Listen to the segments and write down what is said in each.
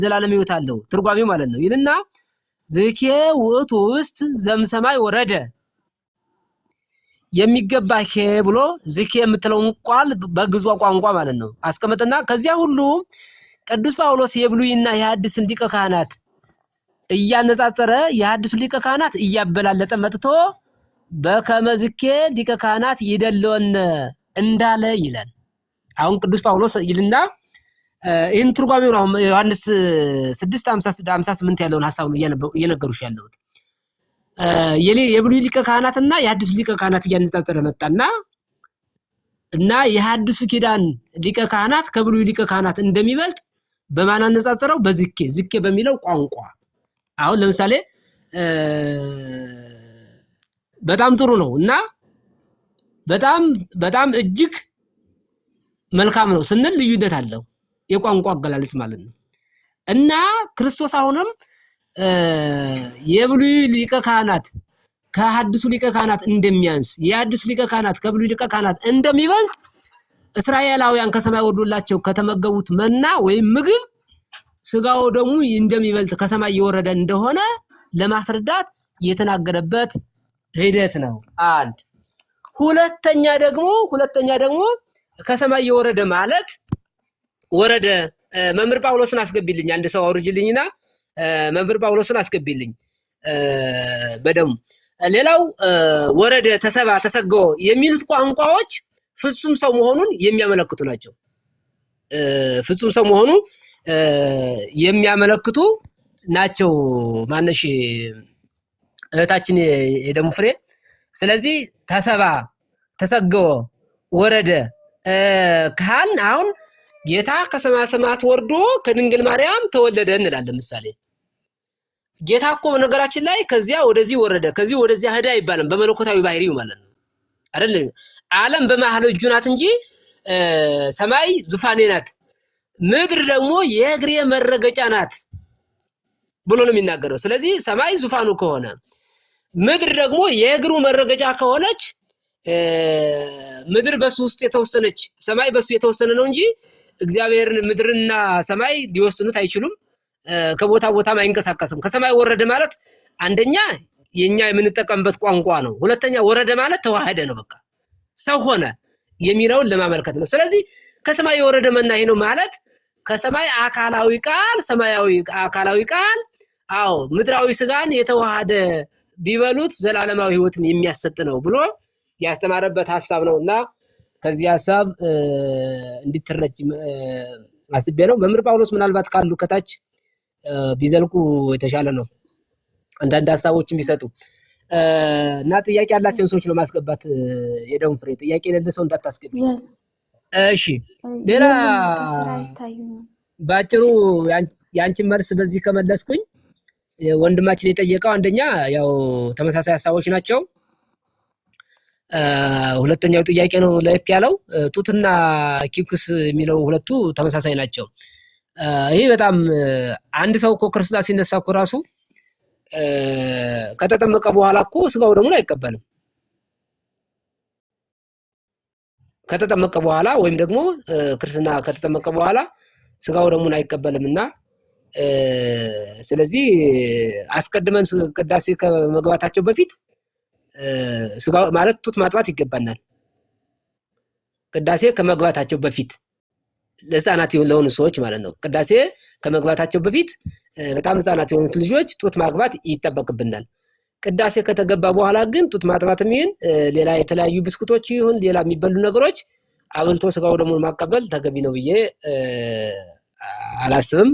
ዘላለም ሕይወት አለው ትርጓሜው ማለት ነው ይልና ዝኬ ውእቱ ውስጥ ዘምሰማይ ወረደ የሚገባ ኬ ብሎ ዝኬ የምትለውን ቃል በግዟ ቋንቋ ማለት ነው አስቀመጠና ከዚያ ሁሉ ቅዱስ ጳውሎስ የብሉይና የሐዲስን ሊቀ ካህናት እያነጻጸረ የሐዲሱ ሊቀ ካህናት እያበላለጠ መጥቶ በከመ ዝኬ ሊቀ ካህናት ይደለወን እንዳለ ይላል። አሁን ቅዱስ ጳውሎስ ይልና ይህን ትርጓሜው ነው ዮሐንስ 6:58 ያለውን ሐሳብ ነው እየነገሩሽ ያለሁት። የብሉይ ሊቀ ካህናትና የሐዲሱ ሊቀ ካህናት እያነጻጸረ መጣና እና የሐዲሱ ኪዳን ሊቀ ካህናት ከብሉይ ሊቀ ካህናት እንደሚበልጥ በማን አነጻጸረው? በዝኬ ዝኬ በሚለው ቋንቋ። አሁን ለምሳሌ በጣም ጥሩ ነው እና በጣም እጅግ መልካም ነው ስንል ልዩነት አለው የቋንቋ አገላለጽ ማለት ነው። እና ክርስቶስ አሁንም የብሉይ ሊቀ ካህናት ከሐዲሱ ሊቀ ካህናት እንደሚያንስ የሐዲሱ ሊቀ ካህናት ከብሉይ ሊቀ ካህናት እንደሚበልጥ እስራኤላውያን ከሰማይ ወርዶላቸው ከተመገቡት መና ወይም ምግብ ስጋው ደግሞ እንደሚበልጥ ከሰማይ የወረደ እንደሆነ ለማስረዳት የተናገረበት ሂደት ነው። አንድ ሁለተኛ ደግሞ ከሰማይ የወረደ ማለት ወረደ መምህር ጳውሎስን አስገቢልኝ አንድ ሰው አውርጅልኝና መምህር ጳውሎስን አስገቢልኝ በደሙ ሌላው ወረደ ተሰባ ተሰገው የሚሉት ቋንቋዎች ፍጹም ሰው መሆኑን የሚያመለክቱ ናቸው። ፍጹም ሰው መሆኑ የሚያመለክቱ ናቸው። ማነሽ እህታችን የደሙ ፍሬ። ስለዚህ ተሰባ ተሰገው ወረደ ካህን አሁን ጌታ ከሰማየ ሰማያት ወርዶ ከድንግል ማርያም ተወለደ እንላለን። ምሳሌ ጌታ እኮ ነገራችን ላይ ከዚያ ወደዚህ ወረደ ከዚህ ወደዚያ ሄደ አይባልም። በመለኮታዊ ባህሪው ማለት ነው አይደል? ዓለም በመሃል እጁ ናት እንጂ ሰማይ ዙፋኔ ናት፣ ምድር ደግሞ የእግሬ መረገጫ ናት ብሎ ነው የሚናገረው። ስለዚህ ሰማይ ዙፋኑ ከሆነ ምድር ደግሞ የእግሩ መረገጫ ከሆነች ምድር በሱ ውስጥ የተወሰነች ሰማይ በሱ የተወሰነ ነው እንጂ እግዚአብሔርን ምድርና ሰማይ ሊወስኑት አይችሉም። ከቦታ ቦታም አይንቀሳቀስም። ከሰማይ ወረደ ማለት አንደኛ የኛ የምንጠቀምበት ቋንቋ ነው። ሁለተኛ ወረደ ማለት ተዋህደ ነው፣ በቃ ሰው ሆነ የሚለውን ለማመልከት ነው። ስለዚህ ከሰማይ የወረደ መና ይሄ ነው ማለት ከሰማይ አካላዊ ቃል ሰማያዊ አካላዊ ቃል አዎ ምድራዊ ስጋን የተዋሃደ ቢበሉት ዘላለማዊ ሕይወትን የሚያሰጥ ነው ብሎ ያስተማረበት ሐሳብ ነውና ከዚህ ሐሳብ እንድትረጅ አስቤ ነው። መምህር ጳውሎስ ምናልባት ካሉ ከታች ቢዘልቁ የተሻለ ነው፣ አንዳንድ ሐሳቦችን ቢሰጡ እና ጥያቄ ያላቸውን ሰዎች ነው ማስገባት። የደሙ ፍሬ ጥያቄ የሌለ ሰው እንዳታስገቢ እሺ። ሌላ ባጭሩ ያንቺን መልስ በዚህ ከመለስኩኝ ወንድማችን የጠየቀው አንደኛ ያው ተመሳሳይ ሐሳቦች ናቸው። ሁለተኛው ጥያቄ ነው ለየት ያለው ጡትና ኪኩስ የሚለው ሁለቱ ተመሳሳይ ናቸው። ይሄ በጣም አንድ ሰው እኮ ክርስትና ሲነሳ እኮ ራሱ ከተጠመቀ በኋላ እኮ ስጋው ደሙን አይቀበልም። ከተጠመቀ በኋላ ወይም ደግሞ ክርስትና ከተጠመቀ በኋላ ስጋው ደሙን አይቀበልምና ስለዚህ አስቀድመን ቅዳሴ ከመግባታቸው በፊት ስጋው ማለት ጡት ማጥባት ይገባናል። ቅዳሴ ከመግባታቸው በፊት ለህፃናት ለሆኑ ሰዎች ማለት ነው። ቅዳሴ ከመግባታቸው በፊት በጣም ህፃናት የሆኑት ልጆች ጡት ማግባት ይጠበቅብናል። ቅዳሴ ከተገባ በኋላ ግን ጡት ማጥባትም ይሁን ሌላ የተለያዩ ብስኩቶች ይሁን ሌላ የሚበሉ ነገሮች አብልቶ ስጋው ደሙን ማቀበል ተገቢ ነው ብዬ አላስብም፣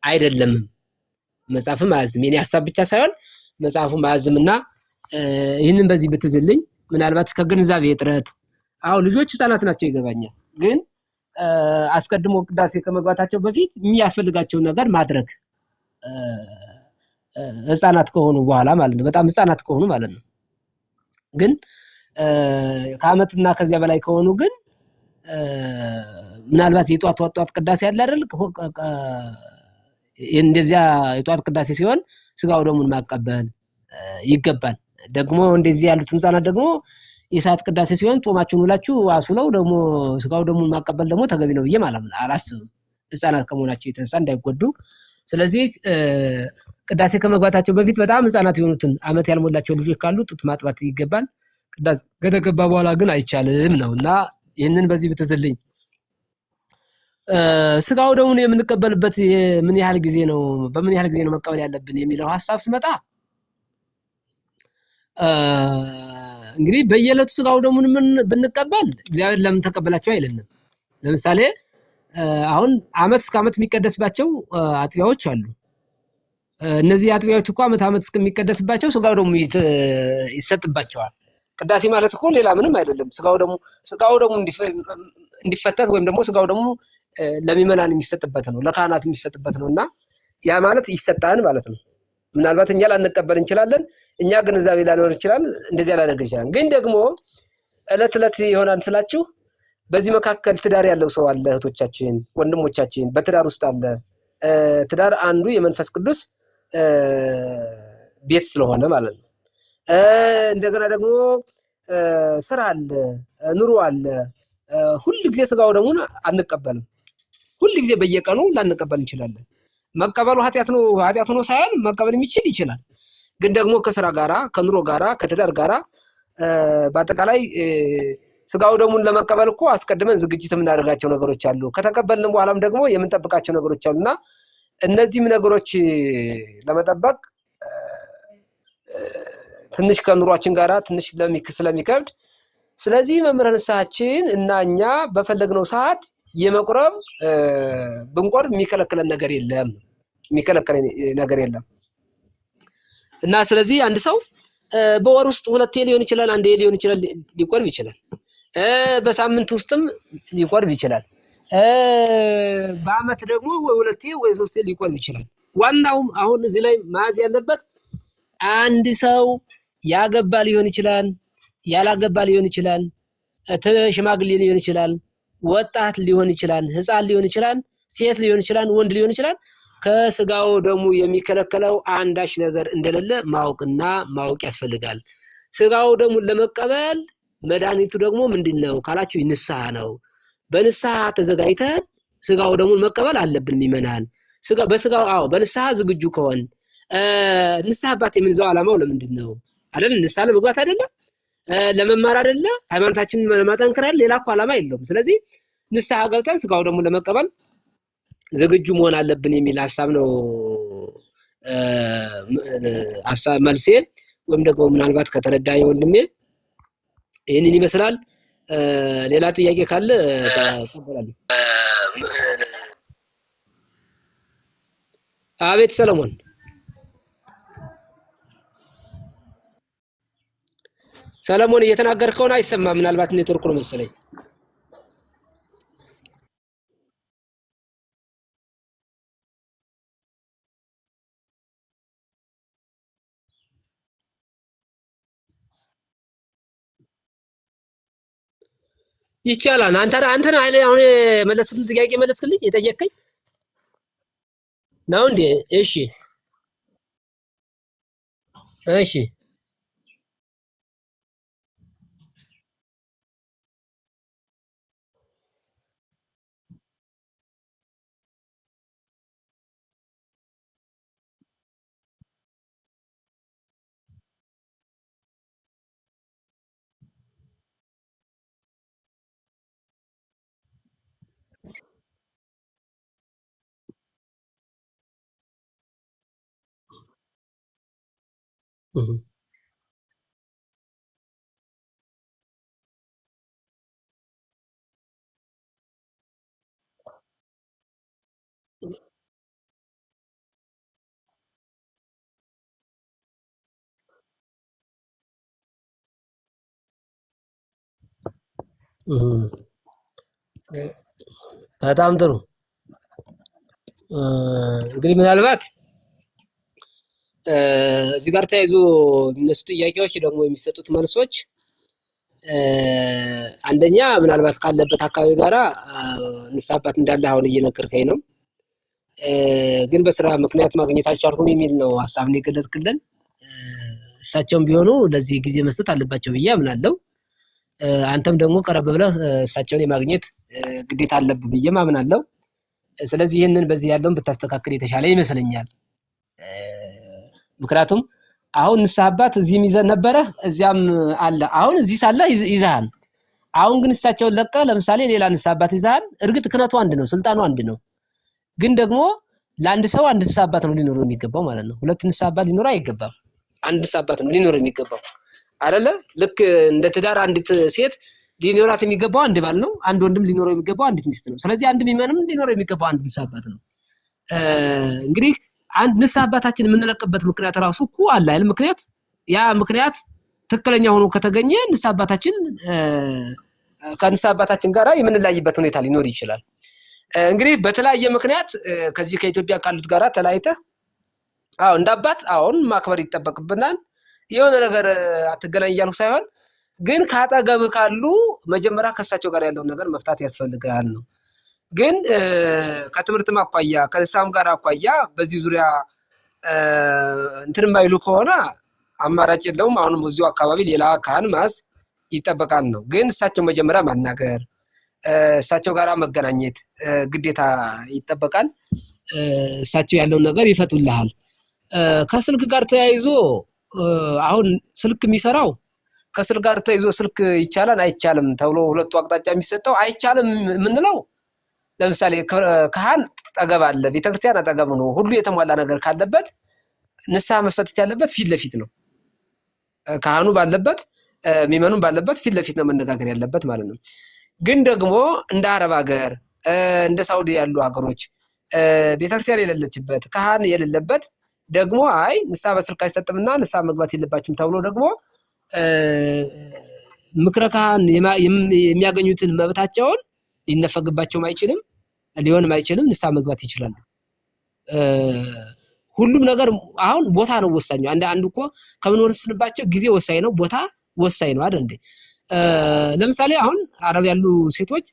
አይደለምም። መጽሐፍም አያዝም። የኔ ሐሳብ ብቻ ሳይሆን መጽሐፉም አያዝምና ይህንን በዚህ ብትዝልኝ ምናልባት ከግንዛቤ እጥረት አዎ ልጆች ህፃናት ናቸው ይገባኛል። ግን አስቀድሞ ቅዳሴ ከመግባታቸው በፊት የሚያስፈልጋቸው ነገር ማድረግ ህፃናት ከሆኑ በኋላ ማለት ነው። በጣም ህፃናት ከሆኑ ማለት ነው። ግን ከዓመትና ከዚያ በላይ ከሆኑ ግን ምናልባት የጧት ቅዳሴ ያለ አይደል? እንደዚያ የጧት ቅዳሴ ሲሆን ስጋው ደሙን ማቀበል ይገባል። ደግሞ እንደዚህ ያሉት ህፃናት ደግሞ የሰዓት ቅዳሴ ሲሆን ጾማችሁን ውላችሁ አስውለው ደግሞ ስጋው ደሙን ማቀበል ደግሞ ተገቢ ነው ብዬ አላስብም። ህፃናት ከመሆናቸው የተነሳ እንዳይጎዱ ስለዚህ ቅዳሴ ከመግባታቸው በፊት በጣም ህፃናት የሆኑትን ዓመት ያልሞላቸው ልጆች ካሉ ጡት ማጥባት ይገባል። ቅዳሴ ከተገባ በኋላ ግን አይቻልም ነውና ይህንን በዚህ ብትዝልኝ። ስጋው ደሙን የምንቀበልበት ምን ያህል ጊዜ ነው፣ በምን ያህል ጊዜ ነው መቀበል ያለብን የሚለው ሐሳብ ስመጣ እንግዲህ በየዕለቱ ስጋው ደሙን ብንቀበል እግዚአብሔር ለምን ተቀበላቸው አይለንም። ለምሳሌ አሁን ዓመት እስከ ዓመት የሚቀደስባቸው አጥቢያዎች አሉ። እነዚህ አጥቢያዎች እኮ ዓመት እስከሚቀደስባቸው ስጋው ደሙ ይሰጥባቸዋል። ቅዳሴ ማለት እኮ ሌላ ምንም አይደለም። ስጋው ደሙ እንዲፈተት ወይም ደግሞ ስጋው ደሙ ለሚመናን የሚሰጥበት ነው፣ ለካህናት የሚሰጥበት ነውና ያ ማለት ይሰጣን ማለት ነው። ምናልባት እኛ ላንቀበል እንችላለን፣ እኛ ግንዛቤ ላኖር ይችላል፣ እንደዚህ ላደርግ ይችላል። ግን ደግሞ ዕለት ይሆናል ስላችሁ በዚህ መካከል ትዳር ያለው ሰው አለ፣ እህቶቻችን ወንድሞቻችን በትዳር ውስጥ አለ። ትዳር አንዱ የመንፈስ ቅዱስ ቤት ስለሆነ ማለት ነው። እንደገና ደግሞ ስራ አለ፣ ኑሮ አለ። ሁሉ ጊዜ ስጋው ደሙን አንቀበልም። ሁሉ ጊዜ በየቀኑ ላንቀበል እንችላለን። መቀበሉ ኃጢአት ነው ሳይሆን መቀበል የሚችል ይችላል። ግን ደግሞ ከስራ ጋራ ከኑሮ ጋራ ከትዳር ጋራ በአጠቃላይ ስጋው ደሙን ለመቀበል እኮ አስቀድመን ዝግጅት የምናደርጋቸው ነገሮች አሉ። ከተቀበልን በኋላም ደግሞ የምንጠብቃቸው ነገሮች አሉና እነዚህም ነገሮች ለመጠበቅ ትንሽ ከኑሯችን ጋራ ትንሽ ስለሚከብድ ስለዚህ መምህረ ንስሐችን እና እኛ በፈለግነው ሰዓት የመቁረብ ብንቆርብ የሚከለክለን ነገር የለም እና ስለዚህ አንድ ሰው በወር ውስጥ 2 ሊሆን ይችላል፣ 1 ሊሆን ይችላል፣ ሊቆርብ ይችላል። በሳምንት ውስጥም ሊቆርብ ይችላል። በአመት ደግሞ ወይ 2 ወይ 3 ሊቆርብ ይችላል። ዋናውም አሁን እዚህ ላይ ማዝ ያለበት አንድ ሰው ያገባ ሊሆን ይችላል፣ ያላገባ ሊሆን ይችላል፣ ሽማግሌ ሊሆን ይችላል፣ ወጣት ሊሆን ይችላል፣ ህፃን ሊሆን ይችላል፣ ሴት ሊሆን ይችላል፣ ወንድ ሊሆን ይችላል። ከስጋው ደሙ የሚከለከለው አንዳች ነገር እንደሌለ ማወቅ ያስፈልጋል። ስጋው ደሙን ለመቀበል መድኃኒቱ ደግሞ ምንድነው ካላችሁ ንስሐ ነው። በንስሐ ተዘጋጅተን ስጋው ደሙን መቀበል አለብን። ይመናል በንስሐ ዝግጁ ከሆን ንስሐ አባት የምንዘው ዓላማው ለምንድነው አይደል? ንስሐ ለመግባት አይደለም፣ ለመማር አይደለም፣ ሃይማኖታችንን ለማጠንከር ሌላ እኮ ዓላማ የለውም። ስለዚህ ንስሐ ገብተን ስጋው ደሙን ለመቀበል ዝግጁ መሆን አለብን የሚል ሐሳብ ነው መልሴ። ወይም ደግሞ ምናልባት ከተረዳኝ ወንድሜ ይህንን ይመስላል። ሌላ ጥያቄ ካለ ተቀበላለሁ። አቤት ሰለሞን። ሰለሞን እየተናገርከውን አይሰማም። ምናልባት ኔትወርክ ነው መሰለኝ። ይቻላል። አንተ ነህ አሁን መለስኩትን ጥያቄ መለስክልኝ የጠየቀኝ ነው እንዴ? እሺ እሺ በጣም ጥሩ። እንግዲህ ምናልባት እዚህ ጋር ተያይዞ የሚነሱ ጥያቄዎች ደግሞ የሚሰጡት መልሶች አንደኛ ምናልባት ካለበት አካባቢ ጋራ ንስሐ አባት እንዳለ አሁን እየነገርከኝ ነው። ግን በስራ ምክንያት ማግኘት አልቻልኩም የሚል ነው ሐሳብን የገለጽክልን። እሳቸውም ቢሆኑ ለዚህ ጊዜ መስጠት አለባቸው ብዬ አምናለሁ። አንተም ደግሞ ቀረብ ብለህ እሳቸውን የማግኘት ግዴታ አለብህ ብዬ አምናለሁ። ስለዚህ ይህንን በዚህ ያለውን ብታስተካክል የተሻለ ይመስለኛል። ምክንያቱም አሁን ንስሐ አባት እዚህም ይዘን ነበረ እዚያም አለ። አሁን እዚህ ሳለ ይዛሃል። አሁን ግን እሳቸውን ለቀ ለምሳሌ ሌላ ንስሐ አባት ይዛሃል። እርግጥ ክህነቱ አንድ ነው፣ ስልጣኑ አንድ ነው። ግን ደግሞ ለአንድ ሰው አንድ ንስሐ አባት ነው ሊኖረው የሚገባው ማለት ነው። ሁለት ንስሐ አባት ሊኖረው አይገባም። አንድ ንስሐ አባት ነው ሊኖረው የሚገባው አይደለ? ልክ እንደ ትዳር አንዲት ሴት ሊኖራት የሚገባው አንድ ባል ነው። አንድ ወንድም ሊኖረው የሚገባው አንዲት ሚስት ነው። ስለዚህ አንድ ምዕመንም ሊኖረው የሚገባው አንድ ንስሐ አባት ነው። እንግዲህ አንድ ንስሐ አባታችን የምንለቅበት ምክንያት ራሱ እኮ አለ አይደል? ምክንያት ያ ምክንያት ትክክለኛ ሆኖ ከተገኘ ንስሐ አባታችን ከንስሐ አባታችን ጋር የምንለያይበት ሁኔታ ሊኖር ይችላል። እንግዲህ በተለያየ ምክንያት ከዚህ ከኢትዮጵያ ካሉት ጋራ ተለያይተህ እንደ አባት አሁን ማክበር ይጠበቅብናል። የሆነ ነገር አትገናኝ እያልኩ ሳይሆን ግን ካጠገብ ካሉ መጀመሪያ ከእሳቸው ጋር ያለውን ነገር መፍታት ያስፈልጋል ነው። ግን ከትምህርትም አኳያ ከንስሐም ጋር አኳያ በዚህ ዙሪያ እንትን የማይሉ ከሆነ አማራጭ የለውም። አሁንም እዚሁ አካባቢ ሌላ ካህን ማስ ይጠበቃል ነው። ግን እሳቸው መጀመሪያ ማናገር፣ እሳቸው ጋር መገናኘት ግዴታ ይጠበቃል። እሳቸው ያለውን ነገር ይፈቱልሃል። ከስልክ ጋር ተያይዞ አሁን ስልክ የሚሰራው ከስልክ ጋር ተያይዞ ስልክ ይቻላል አይቻልም ተብሎ ሁለቱ አቅጣጫ የሚሰጠው አይቻልም የምንለው ለምሳሌ ካህን ጠገብ አለ፣ ቤተክርስቲያን አጠገብ ነው። ሁሉ የተሟላ ነገር ካለበት ንስሐ መሰጠት ያለበት ፊት ለፊት ነው። ካህኑ ባለበት ሚመኑን ባለበት ፊት ለፊት ነው መነጋገር ያለበት ማለት ነው። ግን ደግሞ እንደ አረብ ሀገር እንደ ሳውዲ ያሉ ሀገሮች ቤተክርስቲያን የሌለችበት ካህን የሌለበት ደግሞ አይ ንስሐ በስልክ አይሰጥምና ንስሐ መግባት የለባችሁም ተብሎ ደግሞ ምክረ ካህን የሚያገኙትን መብታቸውን ሊነፈግባቸውም አይችልም፣ ሊሆንም አይችልም። ንስሐ መግባት ይችላሉ። ሁሉም ነገር አሁን ቦታ ነው ወሳኙ። አንድ እኮ ከምንወስንባቸው ጊዜ ወሳኝ ነው፣ ቦታ ወሳኝ ነው አይደል እንዴ? ለምሳሌ አሁን አረብ ያሉ ሴቶች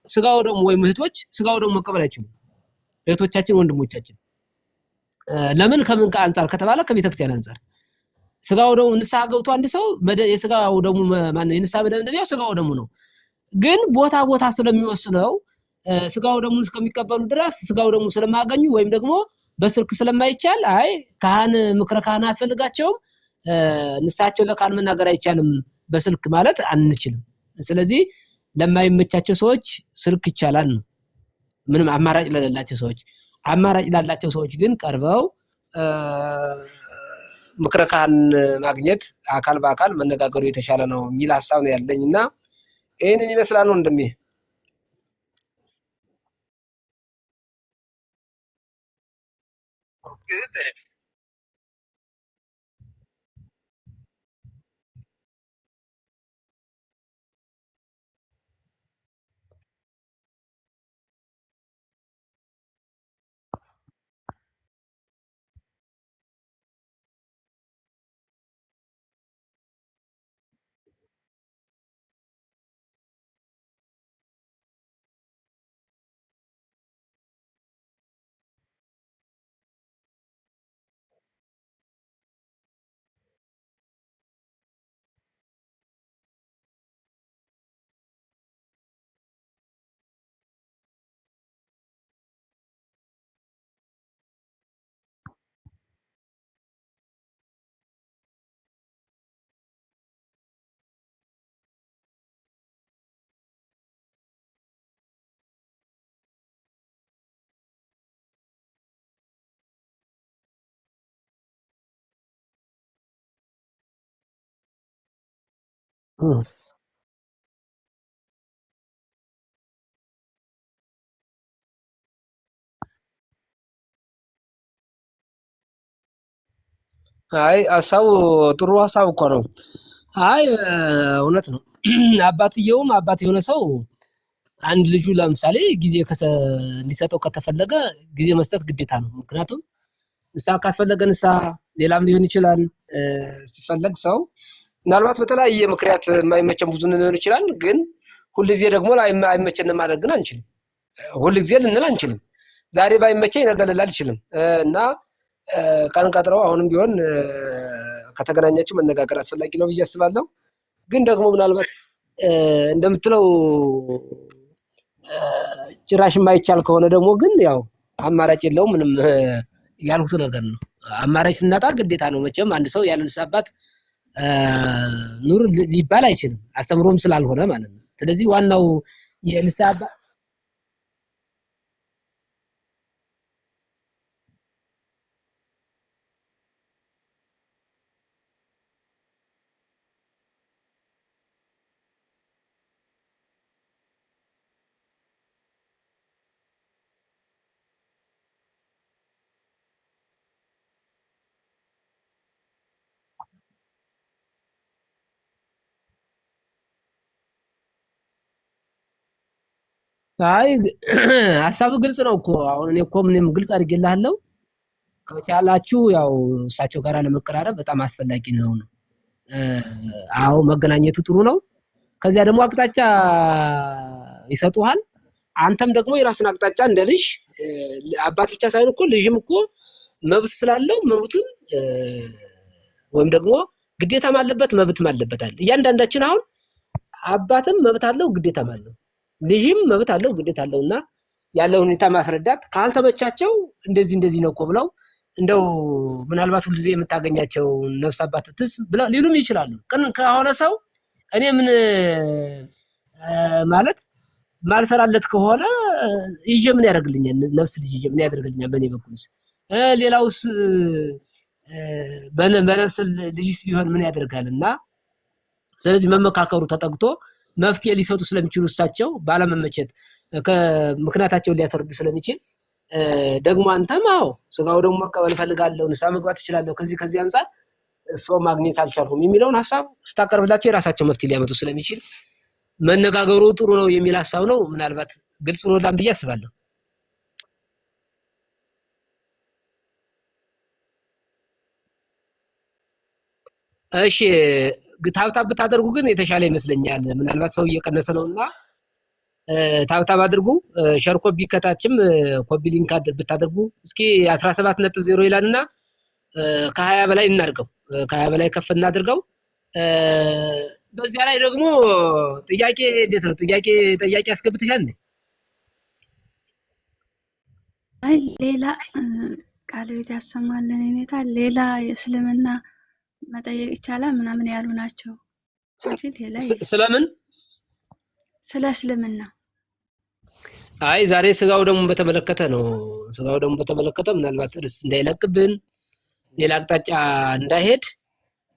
ስጋው ደግሞ ወይም እህቶች ስጋው ደግሞ መቀበል አይችሉም። እህቶቻችን ወንድሞቻችን ለምን ከምን አንፃር ከተባለ ከቤተክርስቲያን አንፃር ስጋው ደግሞ ንስሐ ገብቶ አንድ ሰው የስጋው ደግሞ ማነው የንስሐ መደምደሚያው ስጋው ደግሞ ነው። ግን ቦታ ስለሚወስነው ስጋው ደግሞ እስከሚቀበሉ ድረስ ስጋው ደግሞ ስለማያገኙ ወይም ደግሞ በስልክ ስለማይቻል አይ ካህን ምክረ ካህን አያስፈልጋቸውም፣ ንስሐቸው ለካህን መናገር አይቻልም በስልክ ማለት አንችልም። ስለዚህ ለማይመቻቸው ሰዎች ስልክ ይቻላል ነው። ምንም አማራጭ ለሌላቸው ሰዎች፣ አማራጭ ላላቸው ሰዎች ግን ቀርበው ምክረ ካህን ማግኘት አካል በአካል መነጋገሩ የተሻለ ነው የሚል ሐሳብ ነው ያለኝና ይሄንን ይመስላል ነው እንደሚ አይ ሐሳቡ ጥሩ ሐሳብ እኮ ነው። አይ እውነት ነው። አባትየውም አባት የሆነ ሰው አንድ ልጁ ለምሳሌ ጊዜ እንዲሰጠው ከተፈለገ ጊዜ መስጠት ግዴታ ነው። ምክንያቱም ንስሐ ካስፈለገ ንስሐ ሌላም ሊሆን ይችላል። ሲፈለግ ሰው ምናልባት በተለያየ ምክንያት የማይመቸን ብዙ ሊሆን ይችላል። ግን ሁልጊዜ ደግሞ አይመቸንም ማለት ግን አንችልም። ሁልጊዜ ልንል አንችልም። ዛሬ ባይመቸኝ ነገ ልል አልችልም እና ቀን ቀጥረው አሁንም ቢሆን ከተገናኛችሁ መነጋገር አስፈላጊ ነው ብዬ አስባለሁ። ግን ደግሞ ምናልባት እንደምትለው ጭራሽ የማይቻል ከሆነ ደግሞ ግን ያው አማራጭ የለውም ምንም ያልሁት ነገር ነው። አማራጭ ስናጣ ግዴታ ነው መቼም አንድ ሰው ያለ ንስሐ አባት ኑር ሊባል አይችልም፣ አስተምሮም ስላልሆነ ማለት ነው። ስለዚህ ዋናው የንስሐ አባት አይ ሀሳቡ ግልጽ ነው እኮ አሁን እኔ እኮ ምንም ግልጽ አድርጌልሃለሁ። ከቻላችሁ ያው እሳቸው ጋር ለመቀራረብ በጣም አስፈላጊ ነው። አዎ መገናኘቱ ጥሩ ነው። ከዚያ ደግሞ አቅጣጫ ይሰጡሃል። አንተም ደግሞ የራስን አቅጣጫ እንደ ልጅ አባት ብቻ ሳይሆን እኮ ልጅም እኮ መብት ስላለው መብቱን ወይም ደግሞ ግዴታም አለበት መብትም አለበታል። እያንዳንዳችን አሁን አባትም መብት አለው ግዴታም አለው፣ ልጅም መብት አለው ግዴታ አለውና ያለው ሁኔታ ማስረዳት ካልተመቻቸው እንደዚህ እንደዚህ ነው እኮ ብለው እንደው ምናልባት ሁልጊዜ የምታገኛቸው ነፍስ አባት ትስ ብለው ሊሉም ይችላሉ። ግን ከሆነ ሰው እኔ ምን ማለት ማልሰራለት ከሆነ ይዤ ምን ያደርግልኛል? ነፍስ ልጅ ይዤ ምን ያደርግልኛል? በእኔ በኩልስ ሌላውስ በነፍስ ልጅስ ቢሆን ምን ያደርጋል? እና ስለዚህ መመካከሩ ተጠግቶ መፍትሄ ሊሰጡ ስለሚችሉ እሳቸው ባለመመቸት ምክንያታቸውን ሊያስረዱ ስለሚችል ደግሞ አንተም አዎ ስጋው ደግሞ መቀበል እፈልጋለሁ ንስሐ መግባት እችላለሁ ከዚህ ከዚህ አንፃር እሱ ማግኘት አልቻልኩም የሚለውን ሐሳብ ስታቀርብላቸው የራሳቸው መፍትሄ ሊያመጡ ስለሚችል መነጋገሩ ጥሩ ነው የሚል ሐሳብ ነው። ምናልባት ግልጽ ነው ላም ብዬ አስባለሁ። እሺ ታብታብ ብታደርጉ ግን የተሻለ ይመስለኛል። ምናልባት ሰው እየቀነሰ ነውና ታብታብ አድርጉ። ሸር ኮፒ ከታችም ኮፒ ሊንክ ብታደርጉ እስኪ 17.0 ይላልና ከ20 በላይ እናድርገው፣ ከ20 በላይ ከፍ እናድርገው። በዚያ ላይ ደግሞ ጥያቄ እንዴት ነው? ጥያቄ አስገብተሻል እንዴ? አይ ሌላ ቃለ ቤት ያሰማልን ሁኔታ ሌላ የእስልምና መጠየቅ ይቻላል ምናምን ያሉ ናቸው እንጂ ሌላ ስለምን ስለ እስልምና አይ ዛሬ ስጋው ደግሞ በተመለከተ ነው። ስጋው ደግሞ በተመለከተ ምናልባት ርዕስ እንዳይለቅብን ሌላ አቅጣጫ እንዳይሄድ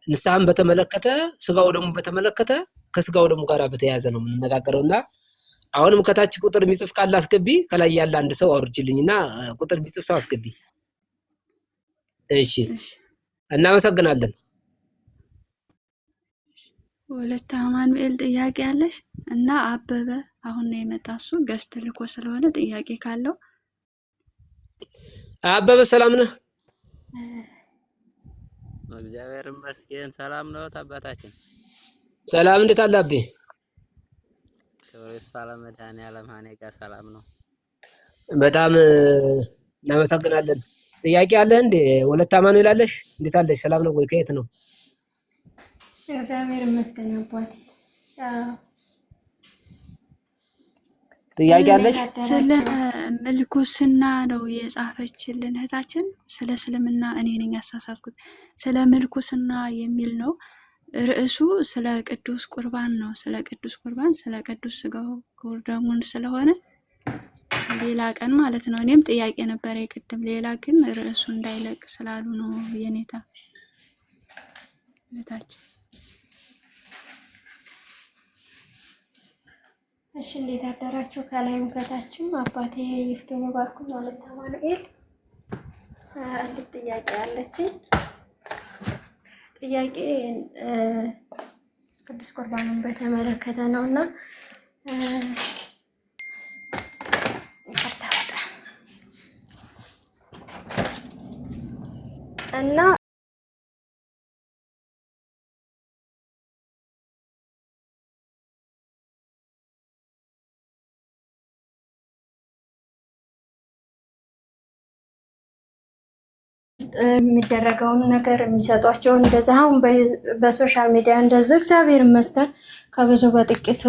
ንስሐን በተመለከተ ስጋው ደግሞ በተመለከተ ከስጋው ደግሞ ጋር በተያያዘ ነው የምንነጋገረውና አሁንም ከታች ቁጥር የሚጽፍ ካለ አስገቢ። ከላይ ያለ አንድ ሰው አውርጅልኝና ቁጥር የሚጽፍ ሰው አስገቢ። እሺ እናመሰግናለን። ወለተ አማኑኤል ጥያቄ አለሽ? እና አበበ አሁን ነው የመጣ እሱ ገስት ልኮ ስለሆነ ጥያቄ ካለው አበበ ሰላም ነህ? እግዚአብሔር ይመስገን ሰላም ነው አባታችን። ሰላም እንዴት አለ አቤ? ክብር ለመድኃኒዓለም እኔ ጋር ሰላም ነው። በጣም እናመሰግናለን። ጥያቄ አለ እንዴ? ወለተ አማኑኤል አለሽ? እንዴት አለሽ? ሰላም ነው ወይ? ከየት ነው? እግዚአብሔር ይመስገን አባቴ። ጥያቄ አለሽ? ስለ ምልኩስና ነው የጻፈችልን እህታችን። ስለ እስልምና እኔ ነኝ ያሳሳትኩት። ስለ ምልኩስና የሚል ነው ርዕሱ። ስለ ቅዱስ ቁርባን ነው። ስለ ቅዱስ ቁርባን፣ ስለ ቅዱስ ስጋው ክቡር ደሙን ስለሆነ ሌላ ቀን ማለት ነው። እኔም ጥያቄ ነበር የቅድም፣ ሌላ ግን ርዕሱ እንዳይለቅ ስላሉ ነው የኔታ እህታችን። እሺ እንዴት አደራችሁ? ከላይም ከታችም አባቴ ይፍቱኝ ባርኩኝ። ወለተ አማኑኤል አንድ ጥያቄ አለችኝ። ጥያቄ ቅዱስ ቁርባንን በተመለከተ ነውና ይቅርታ በጣም እና የሚደረገውን ነገር የሚሰጧቸውን እንደዛ አሁን በሶሻል ሚዲያ እንደዚህ እግዚአብሔር ይመስገን ከብዙ በጥቂቱ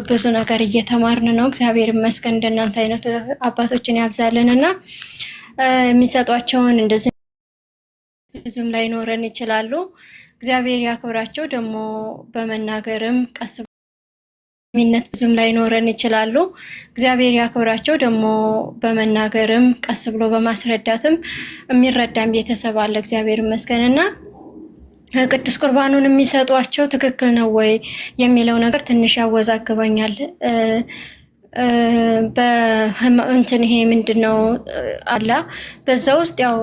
ብዙ ነገር እየተማርን ነው። እግዚአብሔር ይመስገን እንደናንተ አይነት አባቶችን ያብዛልንና የሚሰጧቸውን እንደዚህ ብዙም ላይኖረን ይችላሉ። እግዚአብሔር ያክብራቸው። ደግሞ በመናገርም ቀስ ሚነት ብዙም ላይኖረን ይችላሉ። እግዚአብሔር ያክብራቸው። ደግሞ በመናገርም ቀስ ብሎ በማስረዳትም የሚረዳም ቤተሰብ አለ። እግዚአብሔር ይመስገንና ቅዱስ ቁርባኑን የሚሰጧቸው ትክክል ነው ወይ የሚለው ነገር ትንሽ ያወዛግበኛል። በእንትን ይሄ ምንድነው አላ በዛ ውስጥ ያው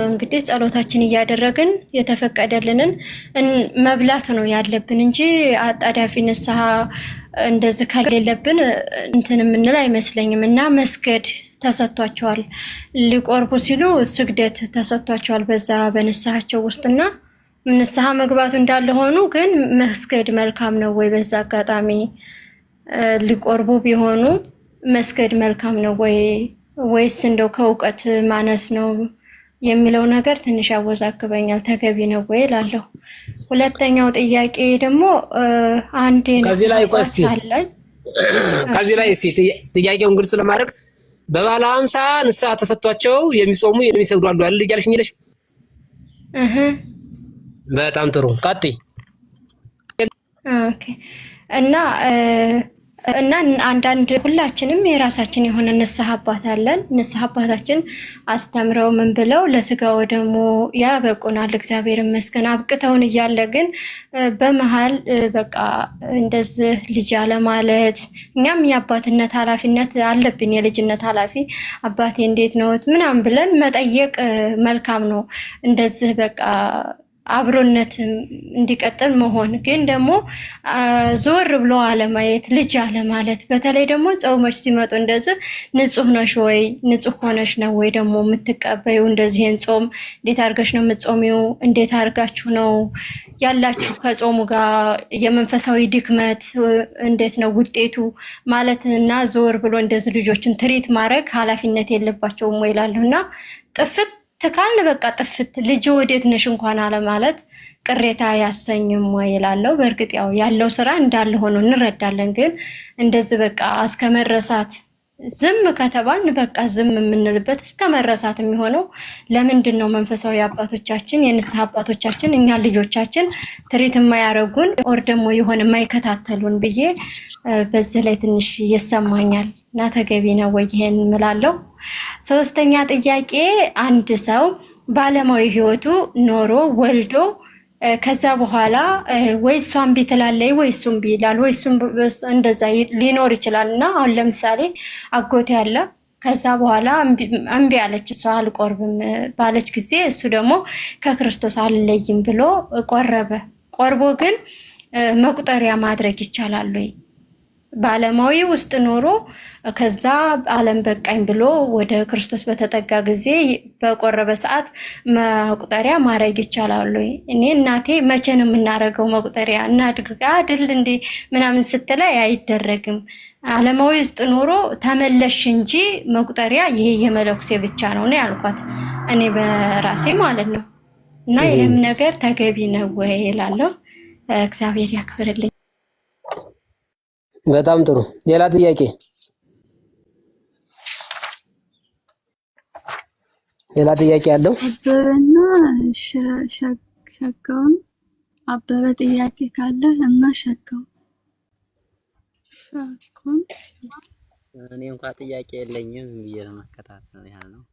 እንግዲህ ጸሎታችን እያደረግን የተፈቀደልንን መብላት ነው ያለብን እንጂ አጣዳፊ ንስሐ እንደዚህ ከሌለብን እንትን የምንል አይመስለኝም። እና መስገድ ተሰጥቷቸዋል። ሊቆርቡ ሲሉ ስግደት ተሰጥቷቸዋል በዛ በንስሐቸው ውስጥና ንስሐ መግባቱ እንዳለ ሆኖ ግን መስገድ መልካም ነው ወይ? በዛ አጋጣሚ ሊቆርቡ ቢሆኑ መስገድ መልካም ነው ወይ ወይስ እንደው ከእውቀት ማነስ ነው የሚለው ነገር ትንሽ ያወዛግበኛል። ተገቢ ነው ወይ እላለሁ። ሁለተኛው ጥያቄ ደግሞ አንዴ ከዚህ ላይ እስቲ ጥያቄውን ግልጽ ለማድረግ በባለ 50 ንስሐ ተሰጥቷቸው የሚጾሙ የሚሰግዱ አሉ አይደል እያልሽኝ ይለሽ? በጣም ጥሩ ቀጥይ። ኦኬ እና አንዳንድ ሁላችንም የራሳችን የሆነ ንስሐ አባት አለን። ንስሐ አባታችን አስተምረው ምን ብለው ለስጋው ደግሞ ያበቁናል። እግዚአብሔር ይመስገን አብቅተውን እያለ ግን በመሃል በቃ እንደዚህ ልጅ አለ ማለት እኛም የአባትነት ኃላፊነት አለብን። የልጅነት ኃላፊ አባቴ እንዴት ነው ምናምን ብለን መጠየቅ መልካም ነው። እንደዚህ በቃ አብሮነት እንዲቀጥል መሆን ግን ደግሞ ዞር ብሎ አለማየት ልጅ አለ ማለት በተለይ ደግሞ ጾሞች ሲመጡ እንደዚህ ንጹህ ነሽ ወይ ንጹህ ሆነሽ ነው ወይ ደግሞ የምትቀበዩ እንደዚህን ጾም እንዴት አድርገሽ ነው የምትጾሚው እንዴት አድርጋችሁ ነው ያላችሁ ከጾሙ ጋር የመንፈሳዊ ድክመት እንዴት ነው ውጤቱ ማለት እና ዞር ብሎ እንደዚህ ልጆችን ትሪት ማድረግ ኃላፊነት የለባቸውም ወይ እላለሁና ጥፍት ተካልን በቃ ጥፍት ልጅ ወዴት ነሽ እንኳን አለ ማለት ቅሬታ ያሰኝም ወይ እላለሁ። በእርግጥ ያለው ስራ እንዳለ ሆኖ እንረዳለን። ግን እንደዚህ በቃ እስከ መረሳት ዝም ከተባልን በቃ ዝም የምንልበት እስከ መረሳት የሚሆነው ለምንድን ነው? መንፈሳዊ አባቶቻችን የንስሐ አባቶቻችን እኛ ልጆቻችን ትሪት የማያረጉን ኦር ደግሞ የሆነ የማይከታተሉን ብዬ በዚህ ላይ ትንሽ ይሰማኛል እና ተገቢ ነው ወይ ይሄን እላለሁ። ሶስተኛ ጥያቄ አንድ ሰው ባለማዊ ህይወቱ ኖሮ ወልዶ ከዛ በኋላ ወይ እሷን ቢትላለይ ወይ እሱም ቢላል ወይ እሱም እንደዛ ሊኖር ይችላልና አሁን ለምሳሌ አጎቴ ያለ ከዛ በኋላ እምቢ አለች እሷ አልቆርብም ባለች ጊዜ እሱ ደግሞ ከክርስቶስ አልለይም ብሎ ቆርቦ ግን መቁጠሪያ ማድረግ ይቻላል ወይ? ባለማዊ ውስጥ ኖሮ ከዛ ዓለም በቃኝ ብሎ ወደ ክርስቶስ በተጠጋ ጊዜ በቆረበ ሰዓት መቁጠሪያ ማድረግ ይቻላል ወይ? እኔ እናቴ መቼ ነው የምናረገው መቁጠሪያ እናድርጋ አይደል እንዴ ምናምን ስትለኝ አይደረግም። ዓለማዊ ውስጥ ኖሮ ተመለሽ እንጂ መቁጠሪያ ይሄ የመለኩሴ ብቻ ነው ነው ያልኳት እኔ በራሴ ማለት ነው። እና ይሄም ነገር ተገቢ ነው ወይ እላለሁ። እግዚአብሔር ያክብርልኝ። በጣም ጥሩ። ሌላ ጥያቄ ያለው አበበና ሸጋውን አበበ ጥያቄ ካለ እና ሸጋው እኔ እንኳን ጥያቄ የለኝም ብዬ ለመከታተል ያህል ነው።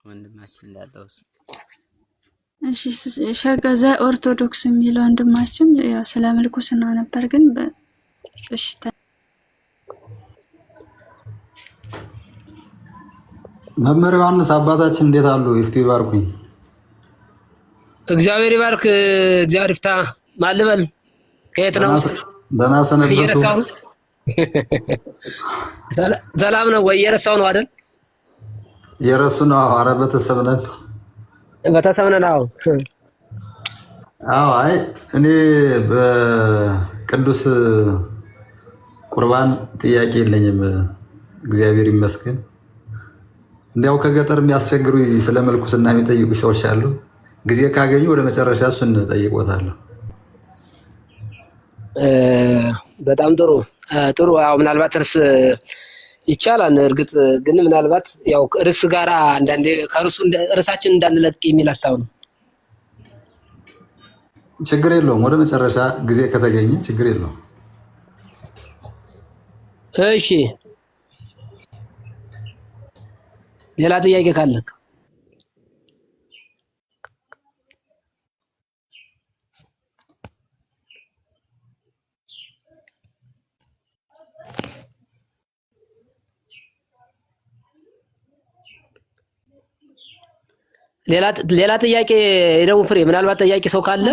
ወንድማችን እንዳለው እሺ ሸጋዘ ኦርቶዶክስ የሚለው ወንድማችን ያው ስለ ምልኩስና ነበር ግን እሺ መምህር ዮሐንስ አባታችን እንዴት አሉ? ይፍቱ ይባርኩኝ። እግዚአብሔር ይባርክ። እግዚአብሔር ይፍታ። ማልበል ከየት ነው? ደህና ሰነበቱ? ሰላም ነው ወይ? የረሳው ነው አይደል? የረሱ ነው። ኧረ ቤተሰብ ነን። አዎ አይ እኔ በቅዱስ ቁርባን ጥያቄ የለኝም። እግዚአብሔር ይመስገን። እንዲያው ከገጠር የሚያስቸግሩ ስለ ምልኩስና የሚጠይቁ ሰዎች አሉ። ጊዜ ካገኙ ወደ መጨረሻ እሱን ጠይቆታለሁ። በጣም ጥሩ። ያው ምናልባት እርስ ይቻላል። እርግጥ ግን ምናልባት ያው እርስ ጋራ አንዳንዴ ከእርሱ እርሳችን እንዳንለቅ የሚል ሀሳብ ነው። ችግር የለውም። ወደ መጨረሻ ጊዜ ከተገኘ ችግር የለውም። እሺ፣ ሌላ ጥያቄ ካለክ? ሌላ ጥያቄ የደሙ ፍሬ ምናልባት ጥያቄ ሰው ካለ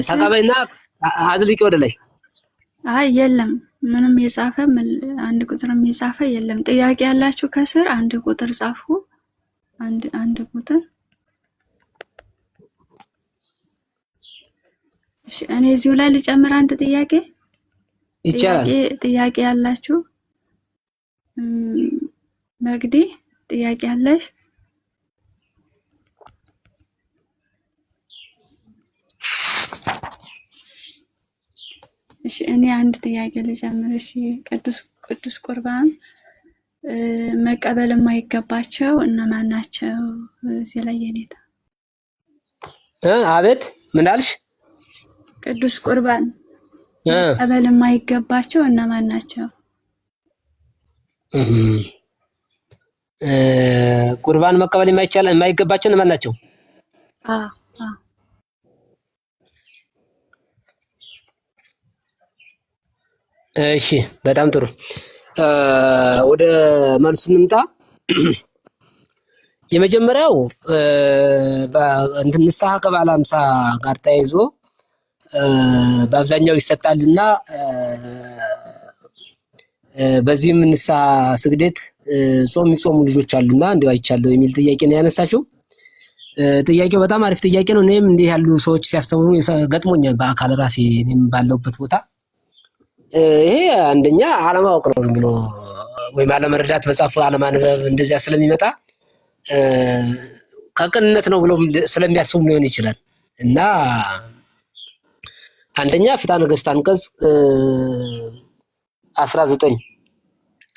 ተቀበይና አዝልቂ ወደ ላይ። አይ የለም፣ ምንም የጻፈ አንድ ቁጥርም የጻፈ የለም። ጥያቄ ያላችሁ ከስር አንድ ቁጥር ጻፉ። አንድ ቁጥር። እሺ፣ እኔ እዚሁ ላይ ልጨምር አንድ ጥያቄ። ይቻላል። ጥያቄ ያላችሁ መግዲ ጥያቄ ያለሽ? እሺ፣ እኔ አንድ ጥያቄ ልጨምር። እሺ፣ ቅዱስ ቁርባን መቀበል የማይገባቸው እነማን ናቸው? እዚህ ላይ የኔታ አቤት፣ ምን አልሽ? ቅዱስ ቁርባን መቀበል የማይገባቸው እነማን ናቸው? ቁርባን መቀበል የማይገባቸው እነማን ናቸው? እሺ፣ በጣም ጥሩ። ወደ መልሱ እንምጣ። የመጀመሪያው ንስሐ ከበዓለ ሃምሳ ጋር ተያይዞ በአብዛኛው ይሰጣልና በዚህም ንስሐ ስግደት ጾም የሚጾሙ ልጆች አሉና እንዲሁ አይቻለሁ የሚል ጥያቄ ነው ያነሳችው። ጥያቄው በጣም አሪፍ ጥያቄ ነው። እኔም እንዲህ ያሉ ሰዎች ሲያስተምሩ ገጥሞኛል በአካል ራሴ እኔም ባለሁበት ቦታ። ይሄ አንደኛ አለማወቅ ነው፣ ዝም ብሎ ወይም አለመረዳት፣ መጽሐፍ አለማንበብ እንደዚያ ስለሚመጣ ከቅንነት ነው ብሎ ስለሚያስቡ ሊሆን ይችላል። እና አንደኛ ፍትሐ ነገሥት አንቀጽ 19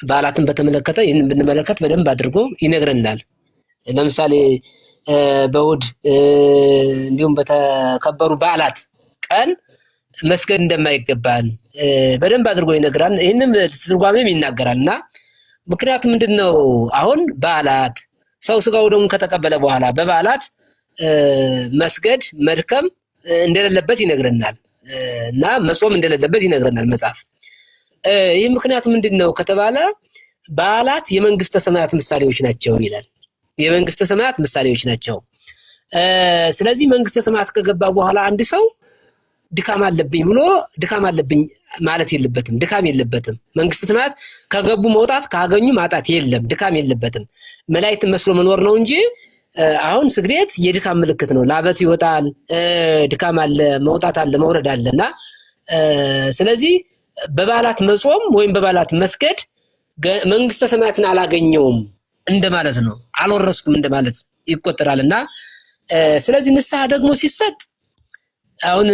በዓላትን በተመለከተ ይህንን ብንመለከት በደንብ አድርጎ ይነግረናል። ለምሳሌ በእሑድ እንዲሁም በተከበሩ በዓላት ቀን መስገድ እንደማይገባን በደንብ አድርጎ ይነግራል። ይህንም ትርጓሜም ይናገራል። እና ምክንያቱም ምንድነው አሁን በዓላት ሰው ስጋው ደሙን ከተቀበለ በኋላ በበዓላት መስገድ መድከም እንደሌለበት ይነግረናል እና መጾም እንደሌለበት ይነግረናል መጽሐፍ። ይህ ምክንያቱ ምንድነው ከተባለ በዓላት የመንግስተ ሰማያት ምሳሌዎች ናቸው ይላል። የመንግስተ ሰማያት ምሳሌዎች ናቸው። ስለዚህ መንግስተ ሰማያት ከገባ በኋላ አንድ ሰው ድካም አለብኝ ብሎ ድካም አለብኝ ማለት የለበትም። ድካም የለበትም። መንግስተ ሰማያት ከገቡ መውጣት ካገኙ ማጣት የለም። ድካም የለበትም። መላእክትን መስሎ መኖር ነው እንጂ አሁን ስግደት የድካም ምልክት ነው። ላበት ይወጣል፣ ድካም አለ፣ መውጣት አለ፣ መውረድ አለና ስለዚህ በበዓላት መጾም ወይም በበዓላት መስገድ መንግስተ ሰማያትን አላገኘውም እንደማለት ነው። አልወረስኩም እንደማለት ይቆጠራልና ስለዚህ ንስሐ ደግሞ ሲሰጥ አሁን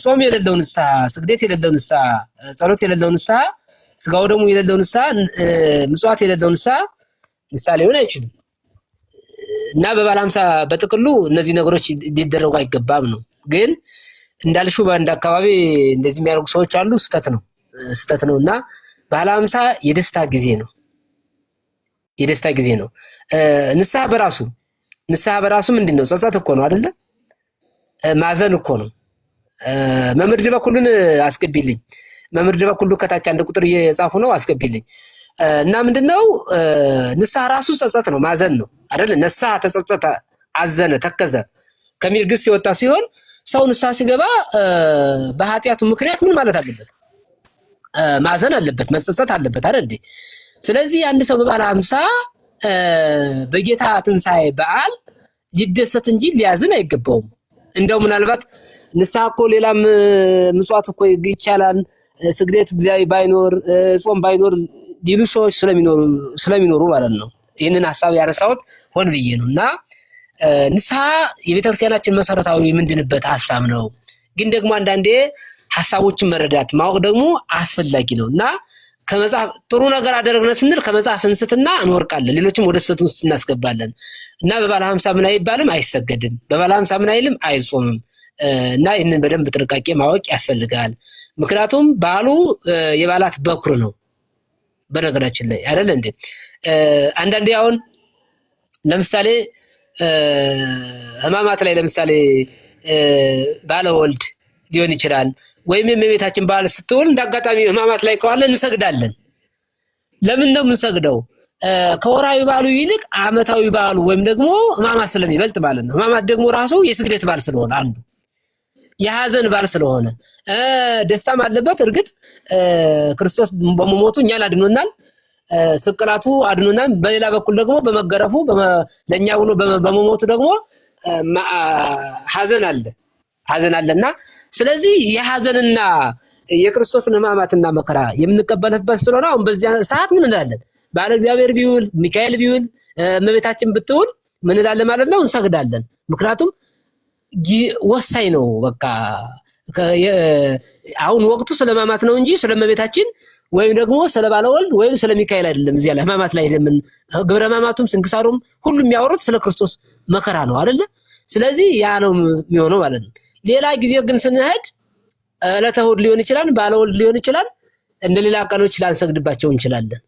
ጾም የሌለው ንስሐ፣ ስግደት የሌለው ንስሐ፣ ጸሎት የሌለው ንስሐ፣ ስጋው ደግሞ የሌለው ንስሐ፣ ምጽዋት የሌለው ንስሐ ሊሆን አይችልም። እና በበዓለ ሃምሳ በጥቅሉ እነዚህ ነገሮች ሊደረጉ አይገባም ነው። ግን እንዳልሽው በአንድ አካባቢ እንደዚህ የሚያደርጉ ሰዎች አሉ። ስህተት ነው። እና በዓለ ሃምሳ የደስታ ጊዜ ነው። ንስሐ በራሱ ምንድን ነው? ጸጸት እኮ ነው አይደለ? ማዘን እኮ ነው። መምህር ድበኩሉን አስገቢልኝ። መምህር ድበኩሉ ከታች አንድ ቁጥር እየጻፉ ነው፣ አስገቢልኝ። እና ምንድነው ንስሐ ራሱ ጸጸት ነው፣ ማዘን ነው አይደለ? ንስሐ ተጸጸተ፣ አዘነ፣ ተከዘ ከሚል ግስ የወጣ ሲሆን ሰው ንስሐ ሲገባ በኃጢአቱ ምክንያት ምን ማለት አለበት? ማዘን አለበት፣ መጸጸት አለበት አይደል እንዴ? ስለዚህ አንድ ሰው በበዓለ ሃምሳ በጌታ ትንሣኤ በዓል ሊደሰት እንጂ ሊያዝን አይገባውም። እንደው ምናልባት ንስሐ እኮ ሌላም ምጽዋት እኮ ይቻላል፣ ስግደት ባይኖር ጾም ባይኖር ሌሎች ሰዎች ስለሚኖሩ ማለት ነው። ይህንን ሐሳብ ያነሳሁት ሆን ብዬ ነውና ንስሐ የቤተክርስቲያናችን መሰረታዊ የምንድንበት ሐሳብ ነው። ግን ደግሞ አንዳንዴ ሐሳቦችን መረዳት ማወቅ ደግሞ አስፈላጊ ነውና ከመጽሐፍ ጥሩ ነገር አደረግነ ስንል ከመጽሐፍ እንስትና እንወርቃለን፣ ሌሎችም ወደ ስህተት ውስጥ እናስገባለን እና በባለ 50 ምን አይባልም አይሰገድም፣ በባለ 50 ምን አይልም አይጾምም። እና ይህንን በደንብ ጥንቃቄ ማወቅ ያስፈልጋል። ምክንያቱም በዓሉ የበዓላት በኩር ነው በነገራችን ላይ አይደል እንዴ? አንዳንዴ አሁን ለምሳሌ ሕማማት ላይ ለምሳሌ ባለ ወልድ ሊሆን ይችላል ወይም የእመቤታችን በዓል ስትውል እንዳጋጣሚ ሕማማት ላይ ከዋለ እንሰግዳለን። ለምን ነው የምንሰግደው? ከወራዊ በዓሉ ይልቅ ዓመታዊ በዓሉ ወይም ደግሞ ሕማማት ስለሚበልጥ ማለት ነው። ሕማማት ደግሞ ራሱ የስግደት በዓል ስለሆነ አንዱ የሐዘን በዓል ስለሆነ ደስታም አለበት። እርግጥ ክርስቶስ በመሞቱ እኛን አድኖናል፣ ስቅላቱ አድኖናል። በሌላ በኩል ደግሞ በመገረፉ ለእኛ ብሎ በመሞቱ ደግሞ ሐዘን አለና ስለዚህ የሐዘንና የክርስቶስን ሕማማትና መከራ የምንቀበልበት ስለሆነ አሁን በዚያ ሰዓት ምን እንላለን? ባለ እግዚአብሔር ቢውል ሚካኤል ቢውል እመቤታችን ብትውል ምን እንላለን ማለት ነው? እንሰግዳለን። ምክንያቱም ወሳኝ ነው። በቃ አሁን ወቅቱ ስለ ሕማማት ነው እንጂ ስለ እመቤታችን ወይም ደግሞ ስለ ባለወልድ ወይም ስለ ሚካኤል አይደለም። እዚያ ላይ ሕማማት ላይ ለምን ግብረ ሕማማቱም ስንክሳሩም ሁሉም የሚያወሩት ስለ ክርስቶስ መከራ ነው አይደለ? ስለዚህ ያ ነው የሚሆነው ማለት ነው። ሌላ ጊዜ ግን ስንሄድ ዕለተ እሑድ ሊሆን ይችላል፣ ባለወልድ ሊሆን ይችላል። እንደ ሌላ ቀኖች ላንሰግድባቸው እንችላለን።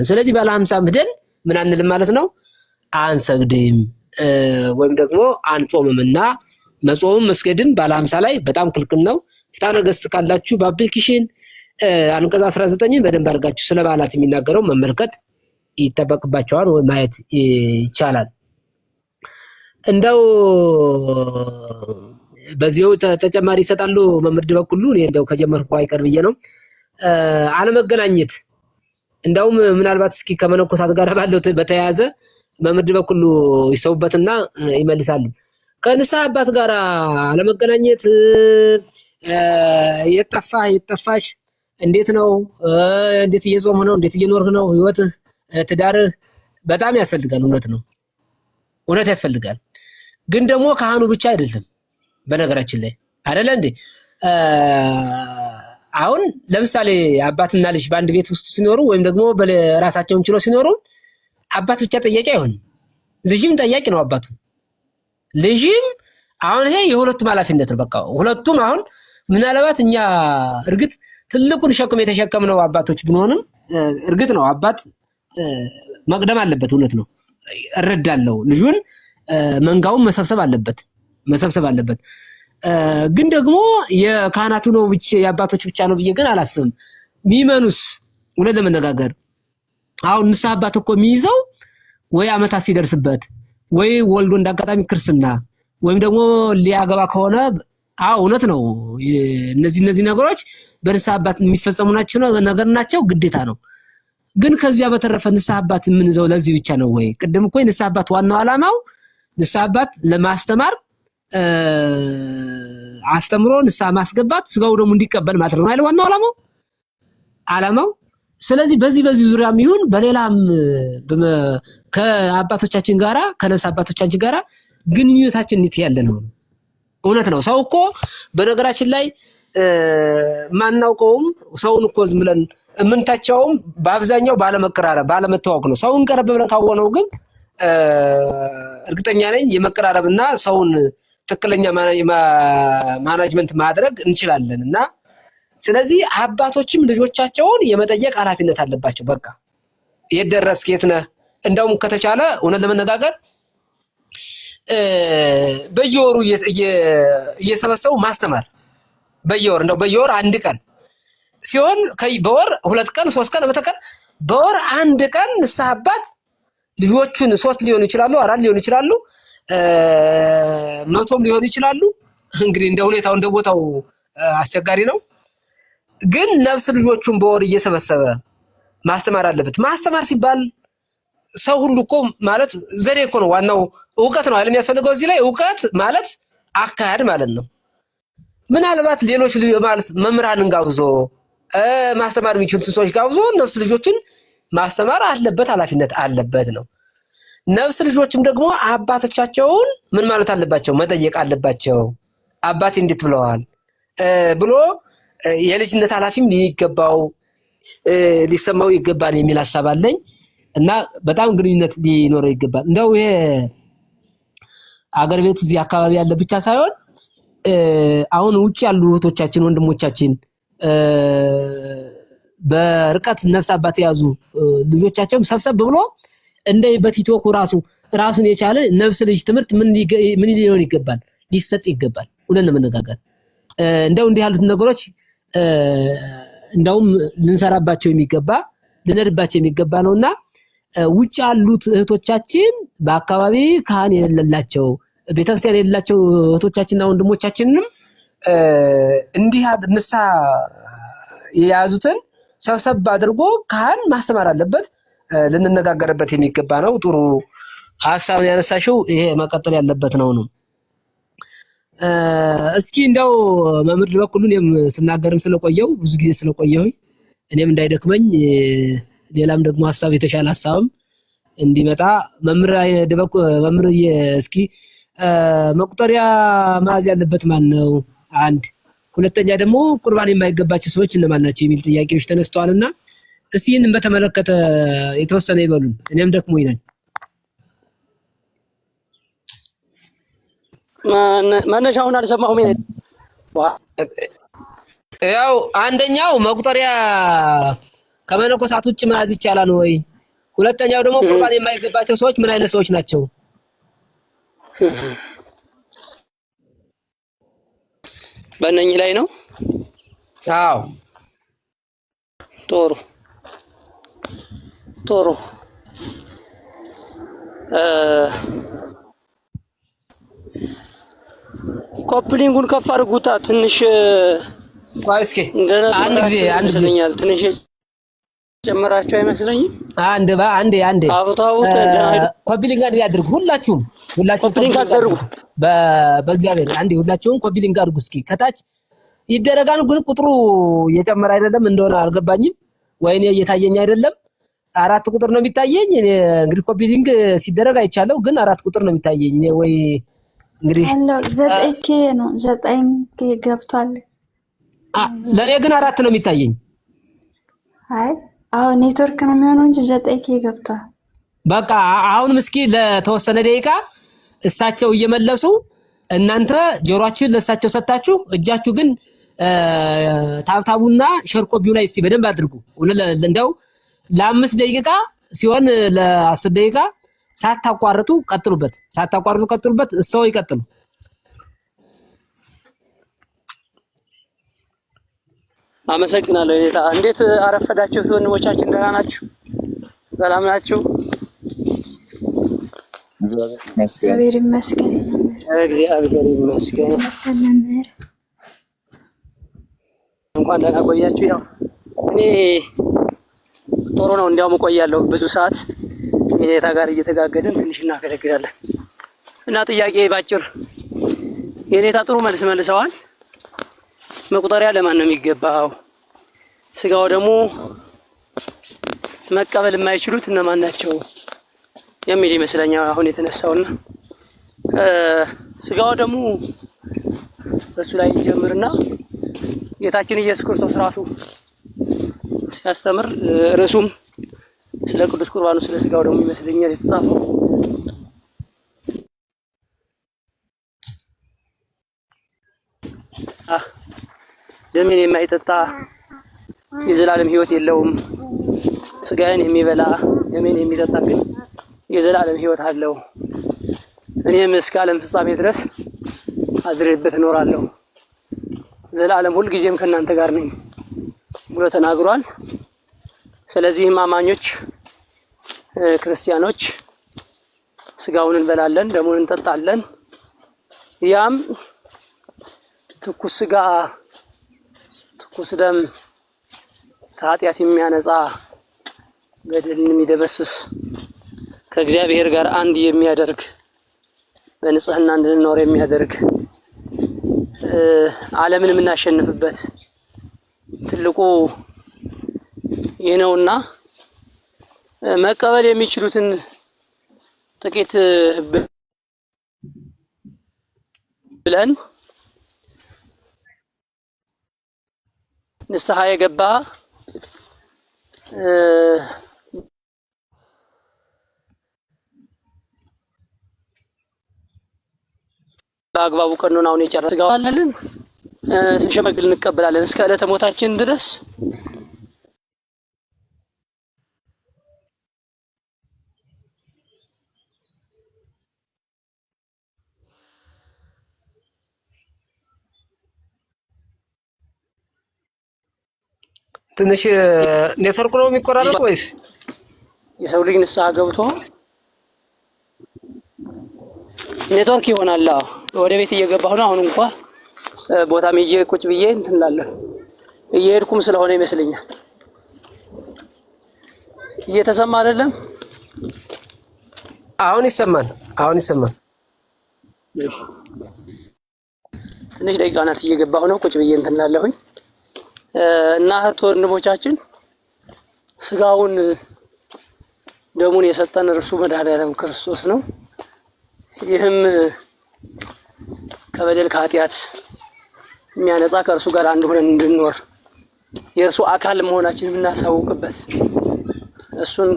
ስለዚህ ባለ 50 ሄደን ምን አንልም ማለት ነው? አንሰግድም ወይም ደግሞ አንጾምምና መጾምም መስገድም ባለ 50 ላይ በጣም ክልክል ነው። ፍትሐ ነገሥት ካላችሁ በአፕሊኬሽን አንቀጽ 19ን በደንብ አድርጋችሁ ስለ በዓላት የሚናገረው መመልከት ይጠበቅባቸዋል ወይ ማየት ይቻላል። እንደው በዚሁ ተጨማሪ ይሰጣሉ መምህር በኩሉ እኔ እንደው ከጀመርኩ አይቀር ብዬ ነው። አለመገናኘት እንደውም ምናልባት እስኪ ከመነኮሳት ጋር ባለው በተያያዘ መምህር በኩሉ ይሰውበትና ይመልሳሉ። ከንስሐ አባት ጋር አለመገናኘት የጠፋሽ እንዴት ነው? እንዴት እየጾምህ ነው? እንዴት እየኖርህ ነው? ህይወትህ፣ ትዳርህ በጣም ያስፈልጋል። እውነት ያስፈልጋል። ግን ደግሞ ካህኑ ብቻ አይደለም በነገራችን ላይ አይደለ እንዴ? አሁን ለምሳሌ አባትና ልጅ በአንድ ቤት ውስጥ ሲኖሩ ወይም ደግሞ በራሳቸውን ችሎ ሲኖሩ አባት ብቻ ጠያቂ አይሆንም፣ ልጅም ጠያቂ ነው። አባቱ ልጅም አሁን ይሄ የሁለቱም ኃላፊነት ነው። በቃ ሁለቱም አሁን ምናልባት እኛ እርግጥ ትልቁን ሸክም የተሸከምነው አባቶች ብንሆንም እርግጥ ነው አባት መቅደም አለበት። እውነት ነው፣ እረዳለሁ። ልጁን መንጋውን መሰብሰብ አለበት። ግን ደግሞ የካህናቱ ነው ብቻ የአባቶች ብቻ ነው ብዬ ግን አላስብም። ሚመኑስ እውነት ለመነጋገር አሁን ንስሐ አባት እኮ የሚይዘው ወይ ዓመታት ሲደርስበት ወይ ወልዶ እንዳጋጣሚ ክርስትና ወይም ደግሞ ሊያገባ ከሆነ እውነት ነው። እነዚህ ነገሮች በንስሐ አባት የሚፈጸሙ ናቸው፣ ግዴታ ነው። ግን ከዚያ በተረፈ ንስሐ አባት የምንይዘው ለዚህ ብቻ ነው ወይ? ቅድም እኮ የንስሐ አባት ዋናው ዓላማው ንስሐ አባት ለማስተማር አስተምሮ ንስሐ ማስገባት ስጋው ደግሞ እንዲቀበል ማድረግ ነው አይደል? ዋናው ዓላማው። ስለዚህ በዚህ ዙሪያም ይሁን በሌላም ከአባቶቻችን ጋራ ከነፍስ አባቶቻችን ጋራ ግንኙነታችን እንዴት ያለ ነው? እውነት ነው። ሰው እኮ በነገራችን ላይ ማናውቀውም ሰውን እኮ ዝም ብለን እምንታቸውም በአብዛኛው ባለመቀራረብ ባለመተዋወቅ ነው። ሰውን ቀረብ ብለን ካወነው ግን እርግጠኛ ነኝ የመቀራረብና ሰውን ትክክለኛ ማናጅመንት ማድረግ እንችላለን። እና ስለዚህ አባቶችም ልጆቻቸውን የመጠየቅ ኃላፊነት አለባቸው። በቃ የት ደረስክ? የት ነህ? እንደውም ከተቻለ እውነት ለመነጋገር በየወሩ እየሰበሰቡ ማስተማር በየወር አንድ ቀን ሲሆን በወር 2 ቀን 3 ቀን በተቀር በወር 1 ቀን ንስሐ አባት ልጆቹን 3 ሊሆኑ ይችላሉ፣ 4 ሊሆኑ ይችላሉ፣ 100ም ሊሆኑ ይችላሉ። እንግዲህ እንደ ሁኔታው እንደ ቦታው አስቸጋሪ ነው። ግን ነፍስ ልጆቹን በወር እየሰበሰበ ማስተማር አለበት። ማስተማር ሲባል ሰው ሁሉ እኮ ማለት ዘዴ እኮ ነው። ዋናው ዕውቀት ነው አይደል የሚያስፈልገው። እዚህ ላይ ዕውቀት ማለት አካሄድ ማለት ነው። ምናልባት ሌሎች ማለት መምህራንን ጋብዞ ማስተማር የሚችሉትን ሰዎች ጋብዞ ነፍስ ልጆችን ማስተማር አለበት፣ ኃላፊነት አለበት ነው። ነፍስ ልጆችም ደግሞ አባቶቻቸውን ምን ማለት አለባቸው? መጠየቅ አለባቸው። አባቴ እንዴት ብለዋል ብሎ የልጅነት ኃላፊም ሊገባው ሊሰማው ይገባል የሚል ሐሳብ አለኝ እና በጣም ግንኙነት ሊኖረው ይገባል። እንደው ይሄ አገር ቤት እዚህ አካባቢ ያለ ብቻ ሳይሆን አሁን ውጭ ያሉ እህቶቻችን ወንድሞቻችን በርቀት ነፍስ አባት የያዙ ልጆቻቸው ሰብሰብ ብሎ እንደ በቲክቶክ ራሱን የቻለ ነፍስ ልጅ ትምህርት ምን ሊሆን ይገባል? ሊሰጥ ይገባል። ሁሉን ለመነጋገር እንደው እንዲህ ያሉት ነገሮች እንደውም ልንሰራባቸው የሚገባ ልንርባቸው የሚገባ ነውና ውጭ ያሉት እህቶቻችን በአካባቢ ካህን የሌላቸው ቤተክርስቲያን የሌላቸው እህቶቻችንና ወንድሞቻችንንም እንዲህ ንስሐ የያዙትን ሰብሰብ አድርጎ ካህን ማስተማር አለበት። ልንነጋገርበት የሚገባ ነው። ጥሩ ሐሳብ ያነሳሽው ይሄ መቀጠል ያለበት ነው። እስኪ እንደው መምህር በኩሉን ስናገርም ስለቆየው ብዙ ጊዜ ስለቆየው እኔም እንዳይደክመኝ ሌላም ደግሞ ሐሳብ የተሻለ ሐሳብም እንዲመጣ መምህር እስኪ መቁጠሪያ መያዝ ያለበት ማን ነው? አንድ ሁለተኛ ደግሞ ቁርባን የማይገባቸው ሰዎች እነማን ናቸው የሚል ጥያቄዎች ተነስተዋልና እስኪ ይህንን በተመለከተ የተወሰነ ይበሉን። እኔም ደክሞኝ ነኝ። መነሻውን አልሰማሁም። ያው አንደኛው መቁጠሪያ ከመነኮሳት ውጭ መያዝ ይቻላል ወይ? ሁለተኛው ደግሞ ቁርባን የማይገባቸው ሰዎች ምን አይነት ሰዎች ናቸው? በእነኚህ ላይ ነው። አዎ ጥሩ ኮፕሊንጉን ከፍ አድርጉታ ትንሽ እስኪ አንድ ጊዜ ትንሽ ጨምራችሁ አይመስለኝም? አንዴ ኮፒሊንግ አድርጉ። ሁላችሁም ኮፒሊንግ አድርጉ። በእግዚአብሔር አንዴ ሁላችሁም ኮፒሊንግ አድርጉ። እስኪ ከታች ይደረጋል፣ ግን ቁጥሩ እየጨመረ አይደለም እንደሆነ አልገባኝም። ወይኔ እየታየኝ አይደለም። 4 ቁጥር ነው የሚታየኝ። እኔ እንግዲህ ኮፒሊንግ ሲደረግ አይቻለሁ፣ ግን 4 ቁጥር ነው የሚታየኝ። እኔ ወይ እንግዲህ 9K ነው 9K ገብቷል። ለኔ ግን 4 ነው የሚታየኝ። አይ አሁን ኔትወርክ ነው የሚሆነው እንጂ 9K ገብቷል። በቃ አሁን እስኪ ለተወሰነ ደቂቃ እሳቸው እየመለሱ እናንተ ጆሮአችሁን ለእሳቸው ሰጣችሁ፣ እጃችሁ ግን ታብታቡና ሸርኮቢው ላይ እስኪ በደንብ አድርጉ። እንደው ለ5 ደቂቃ ሲሆን ለ10 ደቂቃ ሳታቋርጡ ቀጥሉበት። እሰው ይቀጥሉ። አመሰግናለሁ። እንዴት አረፈዳችሁ ወንድሞቻችን? ደህና ናችሁ? ሰላም ናችሁ? እግዚአብሔር ይመስገን። መምህር እንኳን ደህና ቆያችሁ። ያው እኔ ጥሩ ነው፣ እንዲያውም እቆያለሁ ብዙ ሰዓት የኔታ ጋር እየተጋገዝን ትንሽ እናገለግላለን። እና ጥያቄ ባጭር የኔታ ጥሩ መልስ መልሰዋል። መቁጠሪያ ለማን ነው የሚገባው? ስጋው ደግሞ መቀበል የማይችሉት እነማን ናቸው የሚል ይመስለኛል አሁን የተነሳውና ስጋው ደግሞ በሱ ላይ ጀምርና ጌታችን ኢየሱስ ክርስቶስ ራሱ ሲያስተምር ርዕሱም ስለ ቅዱስ ቁርባኑ ስለ ስጋው ደግሞ ይመስለኛል የተጻፈው። ደሜን የማይጠጣ የዘላለም ሕይወት የለውም፣ ስጋዬን የሚበላ ደሜን የሚጠጣ ግን የዘላለም ሕይወት አለው፣ እኔም እስከ ዓለም ፍጻሜ ድረስ አድሬበት እኖራለሁ፣ ዘላለም ሁልጊዜም ከእናንተ ጋር ነኝ ብሎ ተናግሯል። ስለዚህም አማኞች ክርስቲያኖች ስጋውን እንበላለን፣ ደሙን እንጠጣለን። ያም ትኩስ ስጋ ትኩስ ደም ከኃጢአት የሚያነጻ በደልን የሚደመስስ ከእግዚአብሔር ጋር አንድ የሚያደርግ በንጽህና እንድንኖር የሚያደርግ ዓለምን የምናሸንፍበት ትልቁ ይህ ነውና መቀበል የሚችሉትን ጥቂት ብለን ንስሐ የገባ በአግባቡ ቀኖናውን የጨረሰ ጋዋለን ስንሸመግል እንቀበላለን እስከ ዕለተ ሞታችን ድረስ። ትንሽ ኔትወርክ ነው የሚቆራረጥ ወይስ የሰው ልጅ ንስሐ ገብቶ ኔትወርክ ይሆናል? ወደ ቤት እየገባሁ ነው። አሁን እንኳን ቦታም ይዤ ቁጭ ብዬ እንትን እላለሁ። እየሄድኩም ስለሆነ ይመስለኛል። እየተሰማ አይደለም? አሁን ይሰማል። ትንሽ ደቂቃ ናት። እየገባሁ ነው። ቁጭ ብዬ እንትን እላለሁኝ እና እህት ወንድሞቻችን ስጋውን ደሙን የሰጠን እርሱ መድኃኒዓለም ክርስቶስ ነው። ይህም ከበደል ከኃጢአት የሚያነጻ ከእርሱ ጋር አንድ ሆነን እንድንኖር የእርሱ አካል መሆናችንን የምናሳውቅበት እሱን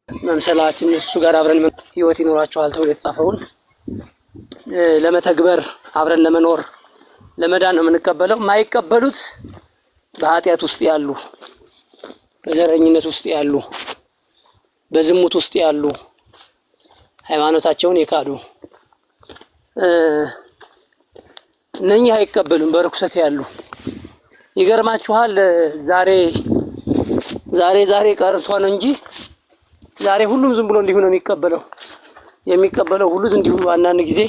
መምሰላችን እሱ ጋር አብረን ህይወት ይኖራቸዋል ተብሎ የተጻፈውን ለመተግበር አብረን ለመኖር ለመዳን ነው የምንቀበለው። የማይቀበሉት በኃጢአት ውስጥ ያሉ፣ በዘረኝነት ውስጥ ያሉ፣ በዝሙት ውስጥ ያሉ፣ ሃይማኖታቸውን የካዱ እነኚህ አይቀበሉም። በርኩሰት ያሉ ይገርማችኋል። ዛሬ ቀርቶ ነው እንጂ ዛሬ ሁሉም ዝም ብሎ እንዲሁ ነው የሚቀበለው ሁሉ እንዲሁ። አንዳንድ ጊዜ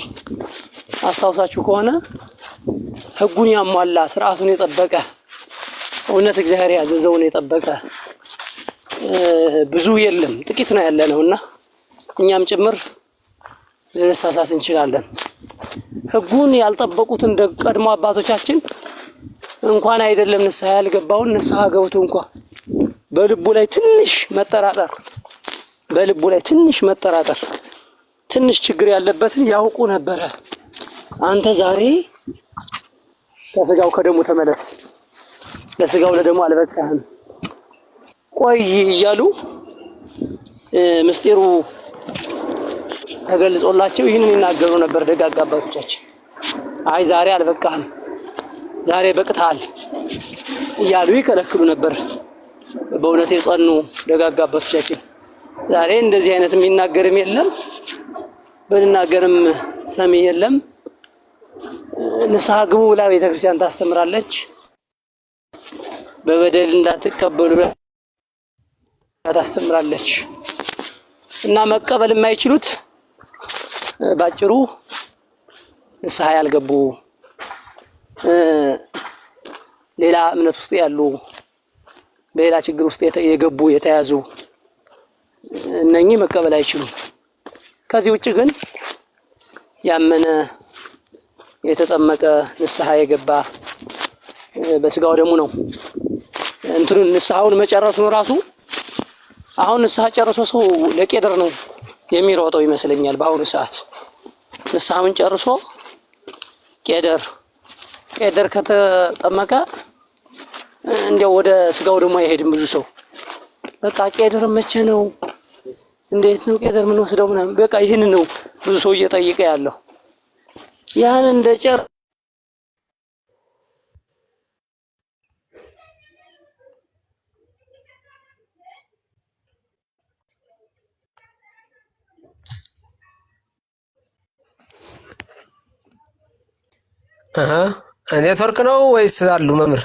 አስታውሳችሁ ከሆነ ህጉን ያሟላ ስርዓቱን የጠበቀ እውነት እግዚአብሔር ያዘዘውን የጠበቀ ብዙ የለም፣ ጥቂት ነው ያለነውና እኛም ጭምር ልንሳሳት እንችላለን። ህጉን ያልጠበቁትን ቀድሞ አባቶቻችን እንኳን አይደለም ንስሐ ያልገባውን ንስሐ ገብቶ እንኳን በልቡ ላይ ትንሽ መጠራጠር ትንሽ ችግር ያለበትን ያውቁ ነበረ። አንተ ዛሬ ከስጋው ከደሙ ተመለስ፣ ለስጋው ለደሙ አልበቃህም፣ ቆይ እያሉ ምስጢሩ ተገልጾላቸው ይህንን ይናገሩ ነበር ደጋግ አባቶቻችን። አይ ዛሬ አልበቃህም፣ ዛሬ በቅተሃል እያሉ ይከለክሉ ነበር። በእውነት የጸኑ ደጋግ አባቶቻችን። ዛሬ እንደዚህ አይነት የሚናገርም የለም፣ ብንናገርም ሰሚ የለም። ንስሐ ግቡ ብላ ቤተክርስቲያን ታስተምራለች። በበደል እንዳትቀበሉ ታስተምራለች። እና መቀበል የማይችሉት ባጭሩ ንስሐ ያልገቡ፣ ሌላ እምነት ውስጥ ያሉ፣ በሌላ ችግር ውስጥ የገቡ የተያዙ እነኚህ መቀበል አይችሉም። ከዚህ ውጭ ግን ያመነ የተጠመቀ ንስሐ የገባ በስጋው ደሙ ነው እንትኑን ንስሐውን መጨረሱ ነው ራሱ። አሁን ንስሐ ጨርሶ ሰው ለቄደር ነው የሚሮጠው ይመስለኛል። በአሁኑ ሰዓት ንስሐውን ጨርሶ ቄደር ከተጠመቀ እንዲያው ወደ ስጋው ደሙ አይሄድም። ብዙ ሰው በቃ ቄደር መቼ ነው እንዴት ነው ቄደር ምን ወስደው ምናምን በቃ ይህን ነው ብዙ ሰው እየጠየቀ ያለው። ያን እንደጨር ኔትወርክ ነው ወይስ አሉ መምህር?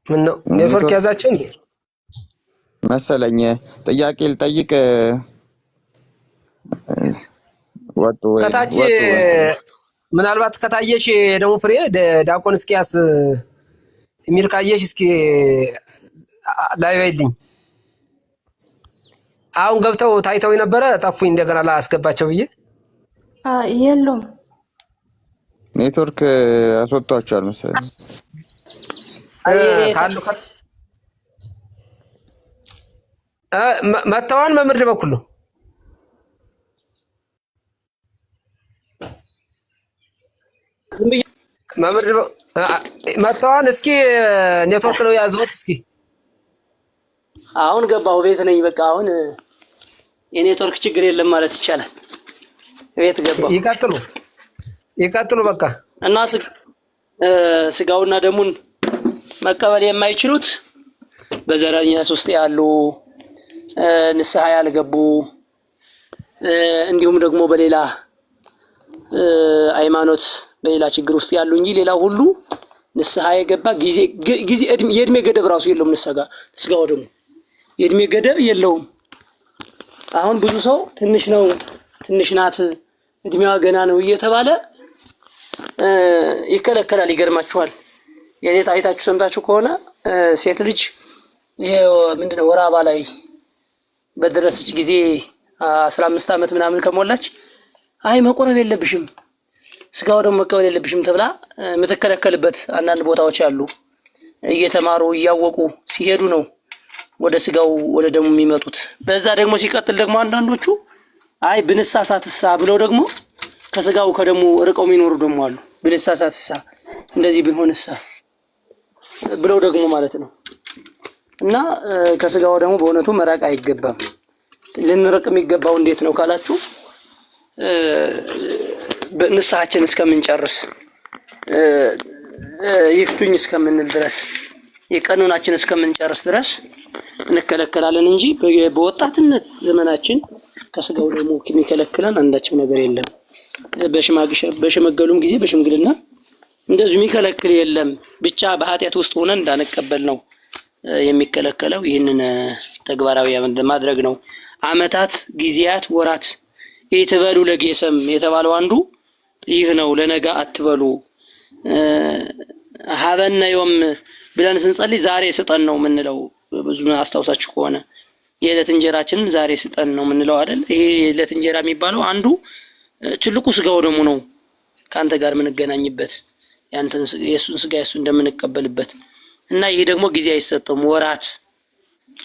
ምን ነው ኔትወርክ ያዛቸው እንዴ መሰለኝ። ጥያቄ ልጠይቅ ወጡ ከታች ምናልባት ከታየሽ ደግሞ ፍሬ ዲያቆን እስኪያስ የሚል ካየሽ እስኪ ላይ በይልኝ። አሁን ገብተው ታይተው የነበረ ጠፉኝ። እንደገና ላስገባቸው ብዬ የለውም ኔትወርክ አስወጥቷቸዋል መሰለኝ። ካሉ መተዋን መምርድ በኩል ነው መምርድ መተዋን። እስኪ ኔትወርክ ነው ያዝሁት። እስኪ አሁን ገባሁ። ቤት ነኝ። በቃ አሁን የኔትወርክ ችግር የለም ማለት ይቻላል። ቤት ገባሁ። ይቀጥሉ በቃ። እና ስጋውና ደሙን መቀበል የማይችሉት በዘረኝነት ውስጥ ያሉ ንስሐ ያልገቡ እንዲሁም ደግሞ በሌላ ሃይማኖት በሌላ ችግር ውስጥ ያሉ እንጂ ሌላ ሁሉ ንስሐ የገባ ጊዜ የእድሜ ገደብ ራሱ የለውም። ስጋው ደግሞ የእድሜ ገደብ የለውም። አሁን ብዙ ሰው ትንሽ ነው፣ ትንሽ ናት፣ እድሜዋ ገና ነው እየተባለ ይከለከላል። ይገርማችኋል። የኔታ አይታችሁ ሰምታችሁ ከሆነ ሴት ልጅ ይሄ ምንድነው ወር አበባ ላይ በደረሰች ጊዜ 15 ዓመት ምናምን ከሞላች አይ መቆረብ የለብሽም ስጋው ደግሞ መቀበል የለብሽም ተብላ የምትከለከልበት አንዳንድ ቦታዎች አሉ። እየተማሩ እያወቁ ሲሄዱ ነው ወደ ስጋው ወደ ደሙ የሚመጡት። በዛ ደግሞ ሲቀጥል ደግሞ አንዳንዶቹ አይ ብንሳሳትሳ ብለው ደግሞ ከስጋው ከደሙ ርቀው የሚኖሩ ደግሞ አሉ። ብንሳሳትሳ እንደዚህ ብንሆንሳ ብለው ደግሞ ማለት ነው። እና ከስጋው ደግሞ በእውነቱ መራቅ አይገባም። ልንርቅ የሚገባው እንዴት ነው ካላችሁ በንስሐችን እስከምንጨርስ ይፍቱኝ እስከምንል ድረስ የቀኑናችን እስከምንጨርስ ድረስ እንከለከላለን እንጂ በወጣትነት ዘመናችን ከስጋው ደግሞ የሚከለክለን አንዳችም ነገር የለም። በሽመገሉም ጊዜ በሽምግልና እንደዚህ የሚከለክል የለም። ብቻ በኃጢአት ውስጥ ሆነን እንዳንቀበል ነው የሚከለከለው። ይህንን ተግባራዊ ማድረግ ነው። አመታት፣ ጊዜያት፣ ወራት ይትበሉ ለጌሰም የተባለው አንዱ ይህ ነው። ለነጋ አትበሉ ሀበነ ዮም ብለን ስንጸልይ ዛሬ ስጠን ነው የምንለው። ብዙ አስታውሳችሁ ከሆነ የዕለት እንጀራችንን ዛሬ ስጠን ነው የምንለው አይደል? ይሄ የዕለት እንጀራ የሚባለው አንዱ ትልቁ ስጋው ደግሞ ነው። ካንተ ጋር የምንገናኝበት ያንተን የሱን ስጋ የሱ እንደምንቀበልበት እና ይሄ ደግሞ ጊዜ አይሰጠውም።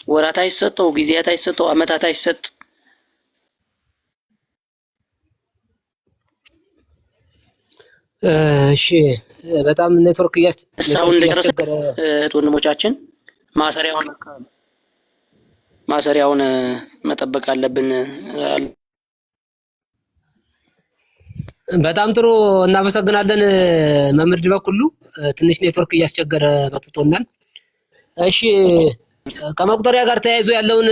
ወራት አይሰጠው፣ ጊዜያት አይሰጠው፣ አመታት አይሰጥ። እሺ በጣም ኔትወርክ እያስቸገረ ወንድሞቻችን ማሰሪያውን መጠበቅ አለብን። በጣም ጥሩ እናመሰግናለን። መምህር በኩሉ ትንሽ ኔትወርክ እያስቸገረ በጥጦናል። እሺ ከመቁጠሪያ ጋር ተያይዞ ያለውን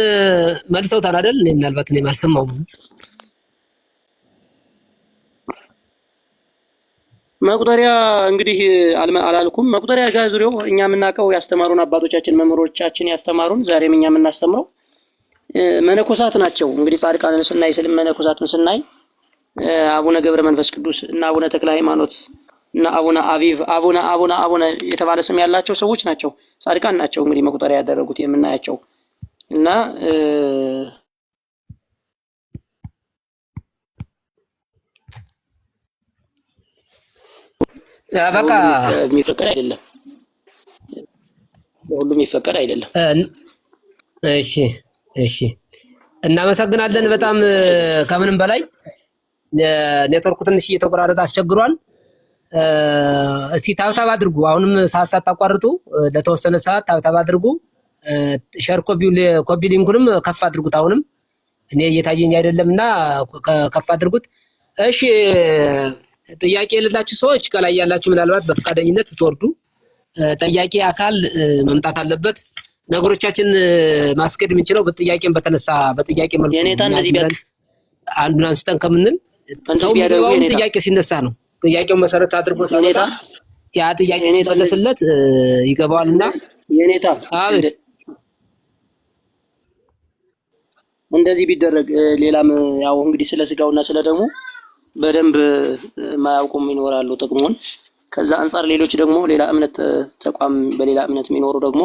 መልሰውታል አይደል? እኔ ምናልባት እኔ አልሰማሁም። መቁጠሪያ እንግዲህ አላልኩም። መቁጠሪያ ጋር ዙሪያው እኛ የምናውቀው ያስተማሩን አባቶቻችን መምህሮቻችን ያስተማሩን ዛሬም እኛ የምናስተምረው መነኮሳት ናቸው። እንግዲህ ጻድቃንን ስናይ ስለ መነኮሳትን ስናይ አቡነ ገብረ መንፈስ ቅዱስ እና አቡነ ተክለ ሃይማኖት እና አቡነ አቢብ አቡነ የተባለ ስም ያላቸው ሰዎች ናቸው። ጻድቃን ናቸው እንግዲህ መቁጠሪያ ያደረጉት የምናያቸው እና በቃ የሚፈቀድ አይደለም። ሁሉም የሚፈቀድ አይደለም። እሺ እናመሰግናለን በጣም ከምንም በላይ ኔትወርኩ ትንሽ እየተቆራረጠ አስቸግሯል። እስቲ ታብታብ አድርጉ። አሁንም ሰዓት ሳታቋርጡ ለተወሰነ ሰዓት ታብታብ አድርጉ። ሼር ኮፒ ሊንኩንም ከፍ አድርጉት። አሁንም እኔ እየታየኝ አይደለምና ከፍ አድርጉት። እሺ ጥያቄ የሌላችሁ ሰዎች ከላይ ያላችሁ ምናልባት በፈቃደኝነት ብትወርዱ፣ ጠያቂ አካል መምጣት አለበት። ነገሮቻችን ማስከድ የምንችለው በጥያቄም በተነሳ በጥያቄ መልኩ አንዱን አንስተን ከምንል ሰው የሚገባውን ጥያቄ ሲነሳ ነው። ጥያቄውን መሰረት አድርጎ ያ ጥያቄ ሲመለስለት ይገባዋልና የኔታ አቤት እንደዚህ ቢደረግ ሌላም ያው እንግዲህ ስለ ስጋውና ስለ ደሙ በደንብ ማያውቁም ይኖራሉ። ጥቅሙን ከዛ አንጻር ሌሎች ደግሞ ሌላ እምነት ተቋም በሌላ እምነት የሚኖሩ ደግሞ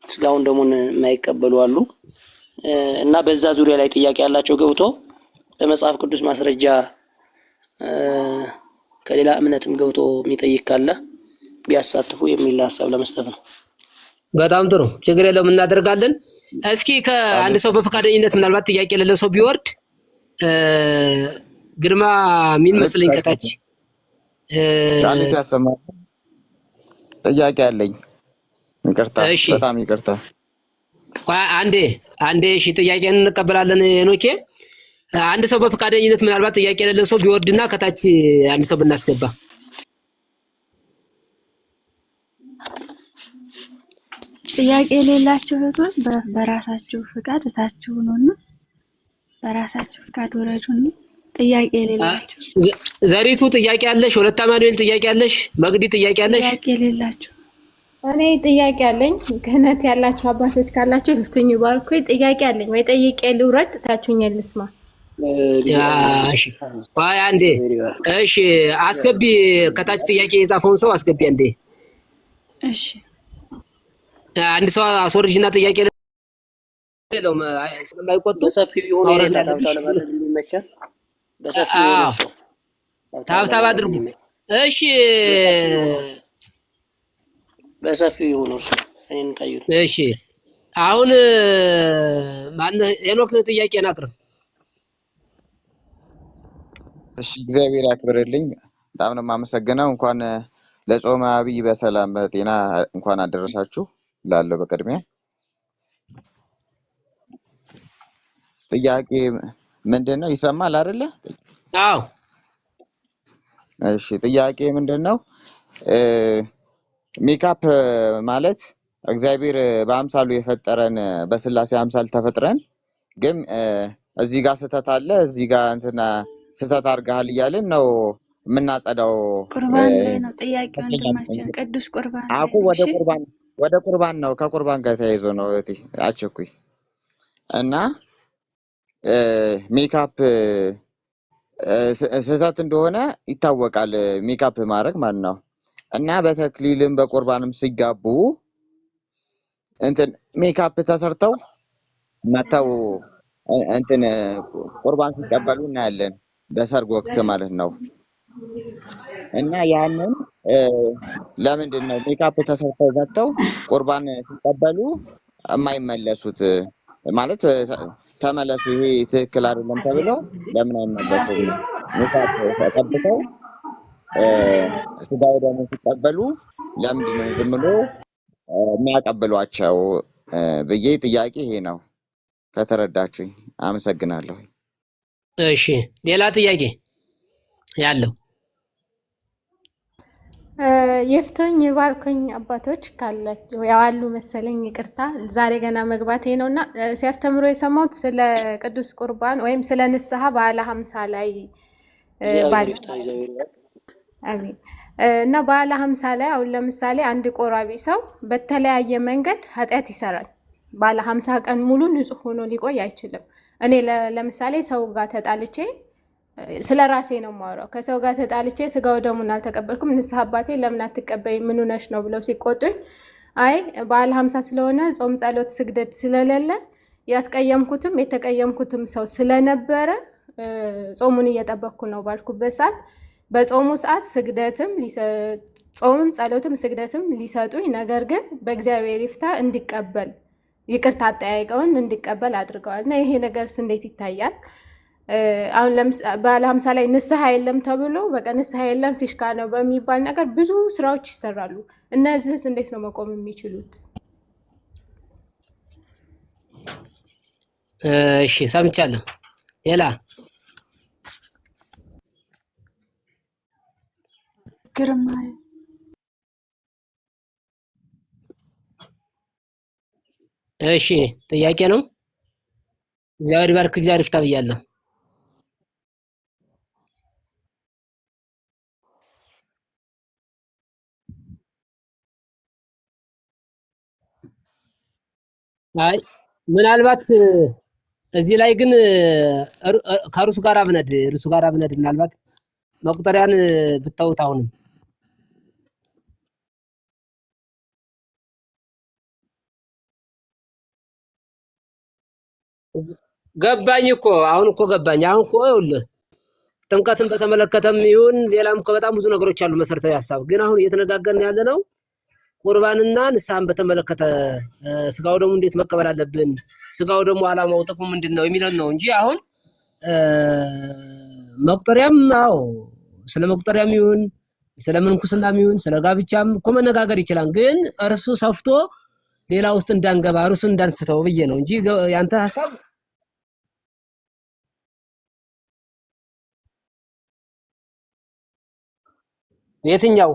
ስጋውን ደሙን የማይቀበሉ አሉ እና በዛ ዙሪያ ላይ ጥያቄ ያላቸው ገብቶ በመጽሐፍ ቅዱስ ማስረጃ ከሌላ እምነትም ገብቶ የሚጠይቅ ካለ ቢያሳትፉ የሚል ሀሳብ ለመስጠት ነው። በጣም ጥሩ፣ ችግር የለውም እናደርጋለን። እስኪ ከአንድ ሰው በፈቃደኝነት ምናልባት ጥያቄ የሌለው ሰው ቢወርድ ግርማ ሚን መስለኝ ከታች ዳንኤል ያሰማል። ጥያቄ አለኝ። ይቅርታ፣ በጣም ይቅርታ። አንዴ እሺ፣ ጥያቄን እንቀበላለን። ሄኖኬ አንድ ሰው በፈቃደኝነት ምናልባት ጥያቄ የሌለው ሰው ቢወርድና ከታች አንድ ሰው ብናስገባ። ጥያቄ የሌላችሁ እህቶች በራሳችሁ ፍቃድ እታችሁ ነውና በራሳችሁ ፍቃድ ወረዱና ጥያቄ የሌላችሁ ዘሪቱ ጥያቄ አለሽ? ወለታ ማኑኤል ጥያቄ አለሽ? መግዲ ጥያቄ አለሽ? ጥያቄ የሌላችሁ እኔ ጥያቄ አለኝ። ክህነት ያላችሁ አባቶች ካላችሁ ይፍቱኝ ባርኩኝ። ጥያቄ አለኝ ወይ ጠይቄ ልውረድ? ታችሁኝ ልስማ። እሺ ቆይ አንዴ። እሺ አስገቢ፣ ከታች ጥያቄ የጻፈውን ሰው አስገቢ አንዴ። እሺ አንድ ሰው አስወርጅና ጥያቄ የለውም ስለማይቆጡ ታብታብ አድርጉ። እሺ በሰፊው ይሁን እርሱ እኔን ቀይሩ። እሺ አሁን ማን ሄኖክ ጥያቄን አቅርብ። እሺ እግዚአብሔር ያክብርልኝ። በጣም ነው የማመሰግነው። እንኳን ለጾመ አብይ በሰላም በጤና እንኳን አደረሳችሁ ላለው በቅድሚያ ጥያቄ ምንድነው? ይሰማል አይደለ? አዎ። እሺ ጥያቄ ምንድነው? ሜካፕ ማለት እግዚአብሔር በአምሳሉ የፈጠረን በስላሴ አምሳል ተፈጥረን ግን እዚህ ጋር ስህተት አለ እዚህ ጋር እንትና ስህተት አድርገሃል እያልን ነው የምናጸዳው። ቁርባን ላይ ነው ጥያቄው ወንድማችን። ቅዱስ ቁርባን አቁ ወደ ቁርባን ነው፣ ከቁርባን ጋር ተያይዞ ነው። እህቴ አቸኩይ እና ሜካፕ ስህተት እንደሆነ ይታወቃል። ሜካፕ ማድረግ ማለት ነው እና በተክሊልም በቁርባንም ሲጋቡ እንትን ሜካፕ ተሰርተው መተው እንትን ቁርባን ሲቀበሉ እናያለን፣ በሰርግ ወቅት ማለት ነው። እና ያንን ለምንድን ነው ሜካፕ ተሰርተው መተው ቁርባን ሲቀበሉ የማይመለሱት? ማለት ተመለሱ ይሄ ትክክል አይደለም ተብለው ለምን አይመለሱም? ሜካፕ ተቀብተው ስጋው ደግሞ ሲቀበሉ ለምንድን ነው ዝም ብሎ የሚያቀብሏቸው ብዬ ጥያቄ ይሄ ነው። ከተረዳችሁኝ አመሰግናለሁ። እሺ ሌላ ጥያቄ ያለው? ይፍቱኝ ይባርኩኝ አባቶች ካላችሁ ያው አሉ መሰለኝ። ይቅርታ ዛሬ ገና መግባቴ ነውና ሲያስተምሩ የሰማሁት ስለ ቅዱስ ቁርባን ወይም ስለ ንስሐ በዓለ ሀምሳ ላይ አሜን እና በዓለ ሀምሳ ላይ አሁን ለምሳሌ አንድ ቆራቢ ሰው በተለያየ መንገድ ኃጢአት ይሰራል። በዓለ ሀምሳ ቀን ሙሉ ንጹሕ ሆኖ ሊቆይ አይችልም። እኔ ለምሳሌ ሰው ጋር ተጣልቼ ስለ ራሴ ነው የማወራው። ከሰው ጋር ተጣልቼ ስጋው ደሙን አልተቀበልኩም። ንስሐ አባቴ ለምን አትቀበይ ምን ሆነሽ ነው ብለው ሲቆጡኝ፣ አይ በዓለ ሀምሳ ስለሆነ ጾም፣ ጸሎት፣ ስግደት ስለሌለ ያስቀየምኩትም የተቀየምኩትም ሰው ስለነበረ ጾሙን እየጠበቅኩ ነው ባልኩበት ሰዓት በጾሙ ሰዓት ጾምም ጸሎትም ስግደትም ሊሰጡኝ፣ ነገር ግን በእግዚአብሔር ይፍታ እንዲቀበል ይቅርታ አጠያይቀውን እንዲቀበል አድርገዋል። እና ይሄ ነገርስ እንዴት ይታያል? አሁን በዓለ ሀምሳ ላይ ንስሐ የለም ተብሎ በቃ ንስሐ የለም ፊሽካ ነው በሚባል ነገር ብዙ ስራዎች ይሰራሉ። እነዚህስ እንዴት ነው መቆም የሚችሉት? እሺ ሰምቻለሁ። ሌላ ግርማ እሺ ጥያቄ ነው። እግዚአብሔር ባርክ፣ እግዚአብሔር ይፍታ ብያለሁ። አይ ምናልባት እዚህ ላይ ግን ከሩስ ጋር ብነድ ምናልባት መቁጠሪያን ብታውት አሁንም ገባኝ እኮ አሁን እኮ ገባኝ። አሁን እኮ ይኸውልህ ጥምቀትን በተመለከተም ይሁን ሌላም እኮ በጣም ብዙ ነገሮች አሉ መሰረታዊ ሀሳብ። ግን አሁን እየተነጋገርን ያለ ነው ቁርባንና ንስሐን በተመለከተ ስጋው ደግሞ እንዴት መቀበል አለብን፣ ስጋው ደግሞ ዓላማው ጥቅሙ ምንድነው የሚለው ነው እንጂ አሁን መቁጠሪያም አዎ ስለ መቁጠሪያም ይሁን ስለ ምንኩስናም ይሁን ስለ ጋብቻም እኮ መነጋገር ይችላል። ግን እርሱ ሰፍቶ ሌላ ውስጥ እንዳንገባ እርሱ እንዳንስተው ብዬ ነው እንጂ ያንተ ሐሳብ የትኛው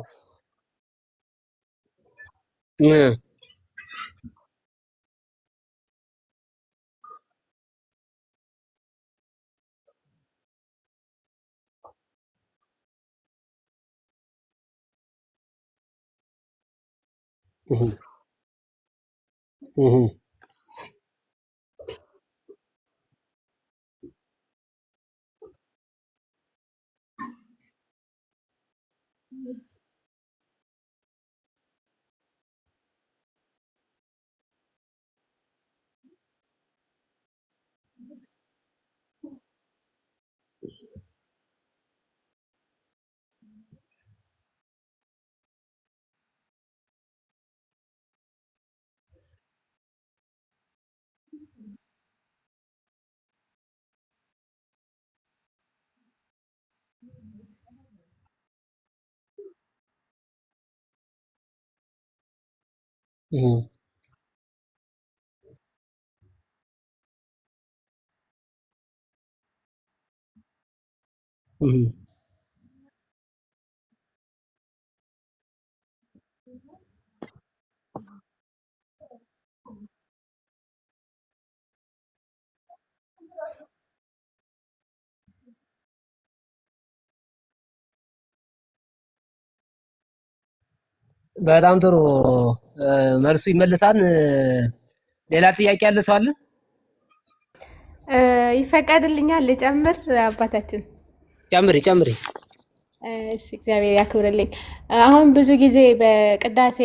በጣም ጥሩ መልሱ ይመልሳል። ሌላ ጥያቄ ያለ ሰው አለ? ይፈቀድልኛል ልጨምር አባታችን? ጨምሪ ጨምሪ። እሺ እግዚአብሔር ያክብርልኝ። አሁን ብዙ ጊዜ በቅዳሴ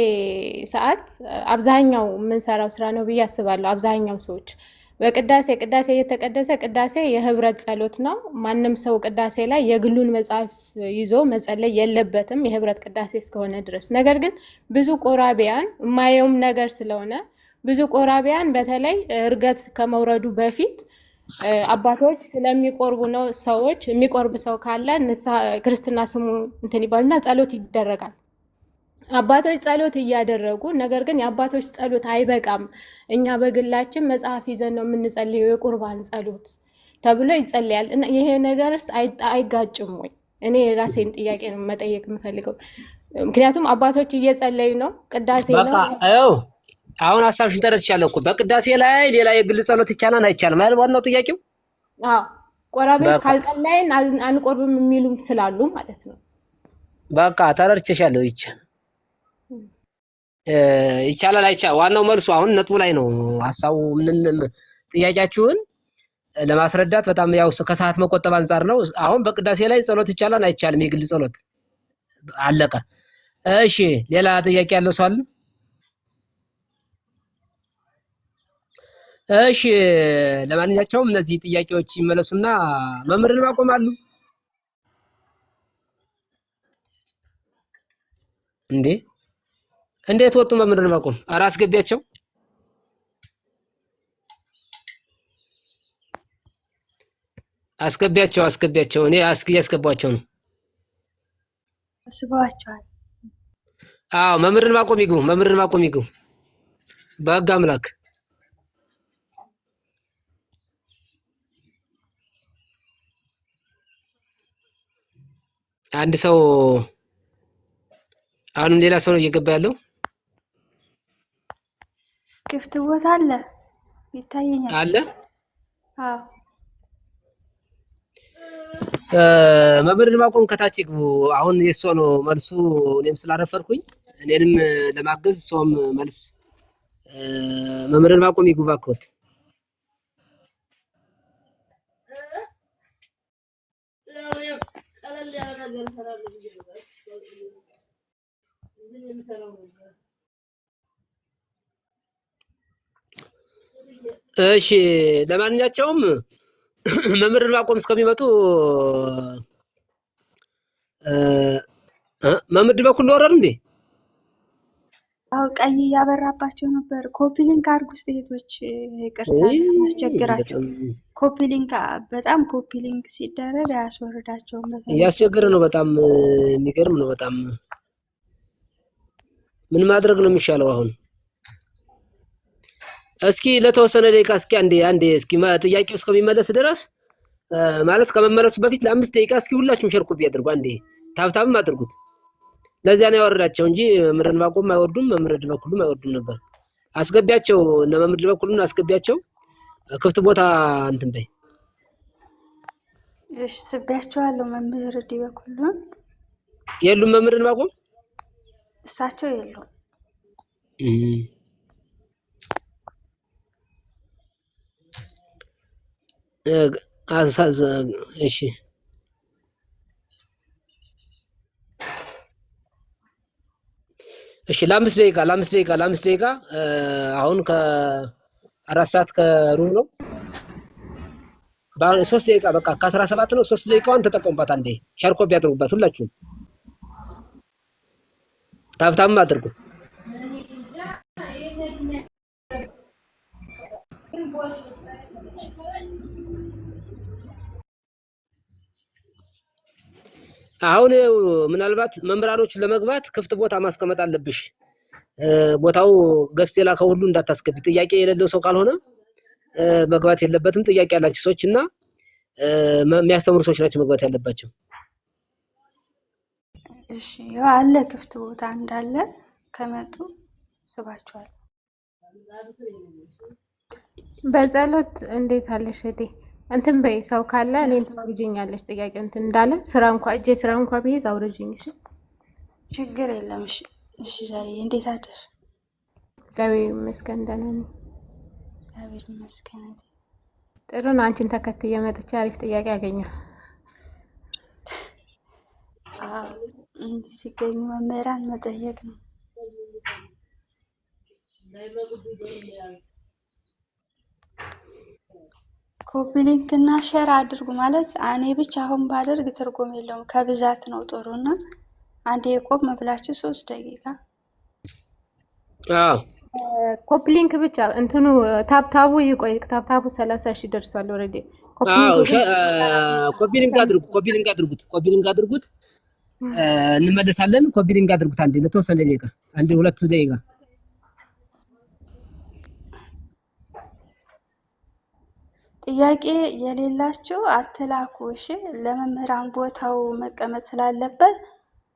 ሰዓት አብዛኛው የምንሰራው ስራ ነው ብዬ አስባለሁ። አብዛኛው ሰዎች ቅዳሴ እየተቀደሰ ቅዳሴ የህብረት ጸሎት ነው። ማንም ሰው ቅዳሴ ላይ የግሉን መጽሐፍ ይዞ መጸለይ የለበትም የህብረት ቅዳሴ እስከሆነ ድረስ። ነገር ግን ብዙ ቆራቢያን የማየውም ነገር ስለሆነ ብዙ ቆራቢያን በተለይ እርገት ከመውረዱ በፊት አባቶች ስለሚቆርቡ ነው። ሰዎች የሚቆርብ ሰው ካለ ክርስትና ስሙ እንትን ይባልና ጸሎት ይደረጋል። አባቶች ጸሎት እያደረጉ ነገር ግን የአባቶች ጸሎት አይበቃም፣ እኛ በግላችን መጽሐፍ ይዘን ነው የምንጸልየው የቁርባን ጸሎት ተብሎ ይጸልያል። እና ይሄ ነገርስ አይጋጭም ወይ? እኔ የራሴን ጥያቄ ነው መጠየቅ የምፈልገው። ምክንያቱም አባቶች እየጸለዩ ነው፣ ቅዳሴ ነው። አሁን ሀሳብሽን ተረድቻለሁ እኮ በቅዳሴ ላይ ሌላ የግል ጸሎት ይቻላል አይቻልም አይደል? ዋናው ጥያቄው ቆራቢዎች ካልጸለይን አንቆርብም የሚሉም ስላሉ ማለት ነው። በቃ ተረድቼሻለሁ። ይቻላል አይቻልም፣ ዋናው መልሱ አሁን ነጥቡ ላይ ነው ሀሳቡ። ጥያቄያችሁን ለማስረዳት በጣም ያው ከሰዓት መቆጠብ አንጻር ነው። አሁን በቅዳሴ ላይ ጸሎት ይቻላል አይቻልም? የግል ጸሎት አለቀ። እሺ ሌላ ጥያቄ ያለው ሰው አለ? እሺ ለማንኛቸውም እነዚህ ጥያቄዎች ይመለሱና መምህርን ማቆማሉ። እንዴት ወጡ? መምህርን ማቆም? ኧረ አስገቢያቸው አስገቢያቸው። እኔ ያስገቧቸው ነው። አስበዋቸዋል። አዎ መምህርን ማቆም ይግቡ። በሕግ አምላክ አንድ ሰው አሁንም ሌላ ሰው ነው እየገባ ያለው። ክፍት ቦታ አለ ይታየኛል አለ። አዎ መምህርን ማቆም ከታች ይግቡ። አሁን የእሷ ነው መልሱ። እኔም ስላረፈርኩኝ እኔንም ለማገዝ እሷም መልስ መምህርን ማቆም ይግቡ እባክዎት። እሺ ለማንኛቸውም መምህር ዕንባቆም እስከሚመጡ መምህር በኩል ወረድ እንዴ? አዎ ቀይ እያበራባቸው ነበር። ኮፒ ሊንክ አድርጉ እስቲ እህቶች፣ ይቅርታ አስቸግራቸው። ኮፒ ሊንክ በጣም ኮፒ ሊንክ ሲደረግ አያስወርዳቸውም። እያስቸገረ ነው። በጣም የሚገርም ነው። በጣም ምን ማድረግ ነው የሚሻለው አሁን? እስኪ ለተወሰነ ደቂቃ እስኪ አንዴ እስኪ ጥያቄው እስከሚመለስ ድረስ ማለት ከመመለሱ በፊት ለ5 ደቂቃ እስኪ ሁላችሁም ሸር ኮፒ አድርጉ። አንዴ ታብታብም አድርጉት። ለዚያ ነው ያወረዳቸው እንጂ መምህር ዕንባቆም አይወርዱም፣ መምህር በኩሉም አይወርዱም ነበር። አስገቢያቸው እና መምህር በኩሉን አስገቢያቸው። ክፍት ቦታ እንትን በይ። እሺ ስቢያቸዋለሁ። መምህር በኩሉን የሉም። መምህር ዕንባቆም እሳቸው የሉም። እሺ እሺ ለ5 ደቂቃ አሁን ከ4 ሰዓት ከሩብ ነው። በ3 ደቂቃ በቃ ከ17 ነው። 3 ደቂቃዋን ተጠቀሙባት። አንዴ ሸር ኮፒ አድርጉባት። ሁላችሁም ታብታም አድርጉ። አሁን ምናልባት መምህራኖች ለመግባት ክፍት ቦታ ማስቀመጥ አለብሽ። ቦታው ገስ የላከው ሁሉ እንዳታስገቢ። ጥያቄ የሌለው ሰው ካልሆነ መግባት የለበትም። ጥያቄ ያላችሁ ሰዎች እና የሚያስተምሩ ሰዎች ናቸው መግባት ያለባቸው። እሺ አለ ክፍት ቦታ እንዳለ ከመጡ ስባቸዋል። በጸሎት እንዴት አለሽ እቴ? እንትን በይ ሰው ካለ እኔን ታውርጂኛለሽ። ጥያቄ እንትን እንዳለ ስራ እንኳ ብዬሽ አውርጂኝ። እሺ ችግር የለም። እሺ ዛሬ እንዴት አደርሽ? እግዚአብሔር ይመስገን ደህና ነኝ። እግዚአብሔር ይመስገን። ጥሩ ነው። አንቺን ተከትዬ መጥቼ አሪፍ ጥያቄ ያገኛል። እንዲህ ሲገኙ መምህራን መጠየቅ ነው። ኮፒ ሊንክ እና ሼር አድርጉ ማለት እኔ ብቻ አሁን ባደርግ ትርጉም የለውም። ከብዛት ነው ጥሩና አንዴ ቆም ብላችሁ 3 ደቂቃ ኮፒ ሊንክ ብቻ እንትኑ ታብታቡ ይቆይ። ታብታቡ 30 ሺህ ደርሷል ኦሬዲ። ኮፒ ሊንክ አድርጉት። እንመለሳለን። ኮፒ ሊንክ አድርጉት። አንዴ ለተወሰነ ደቂቃ 2 ደቂቃ ጥያቄ የሌላቸው አትላኩ። እሺ ለመምህራን ቦታው መቀመጥ ስላለበት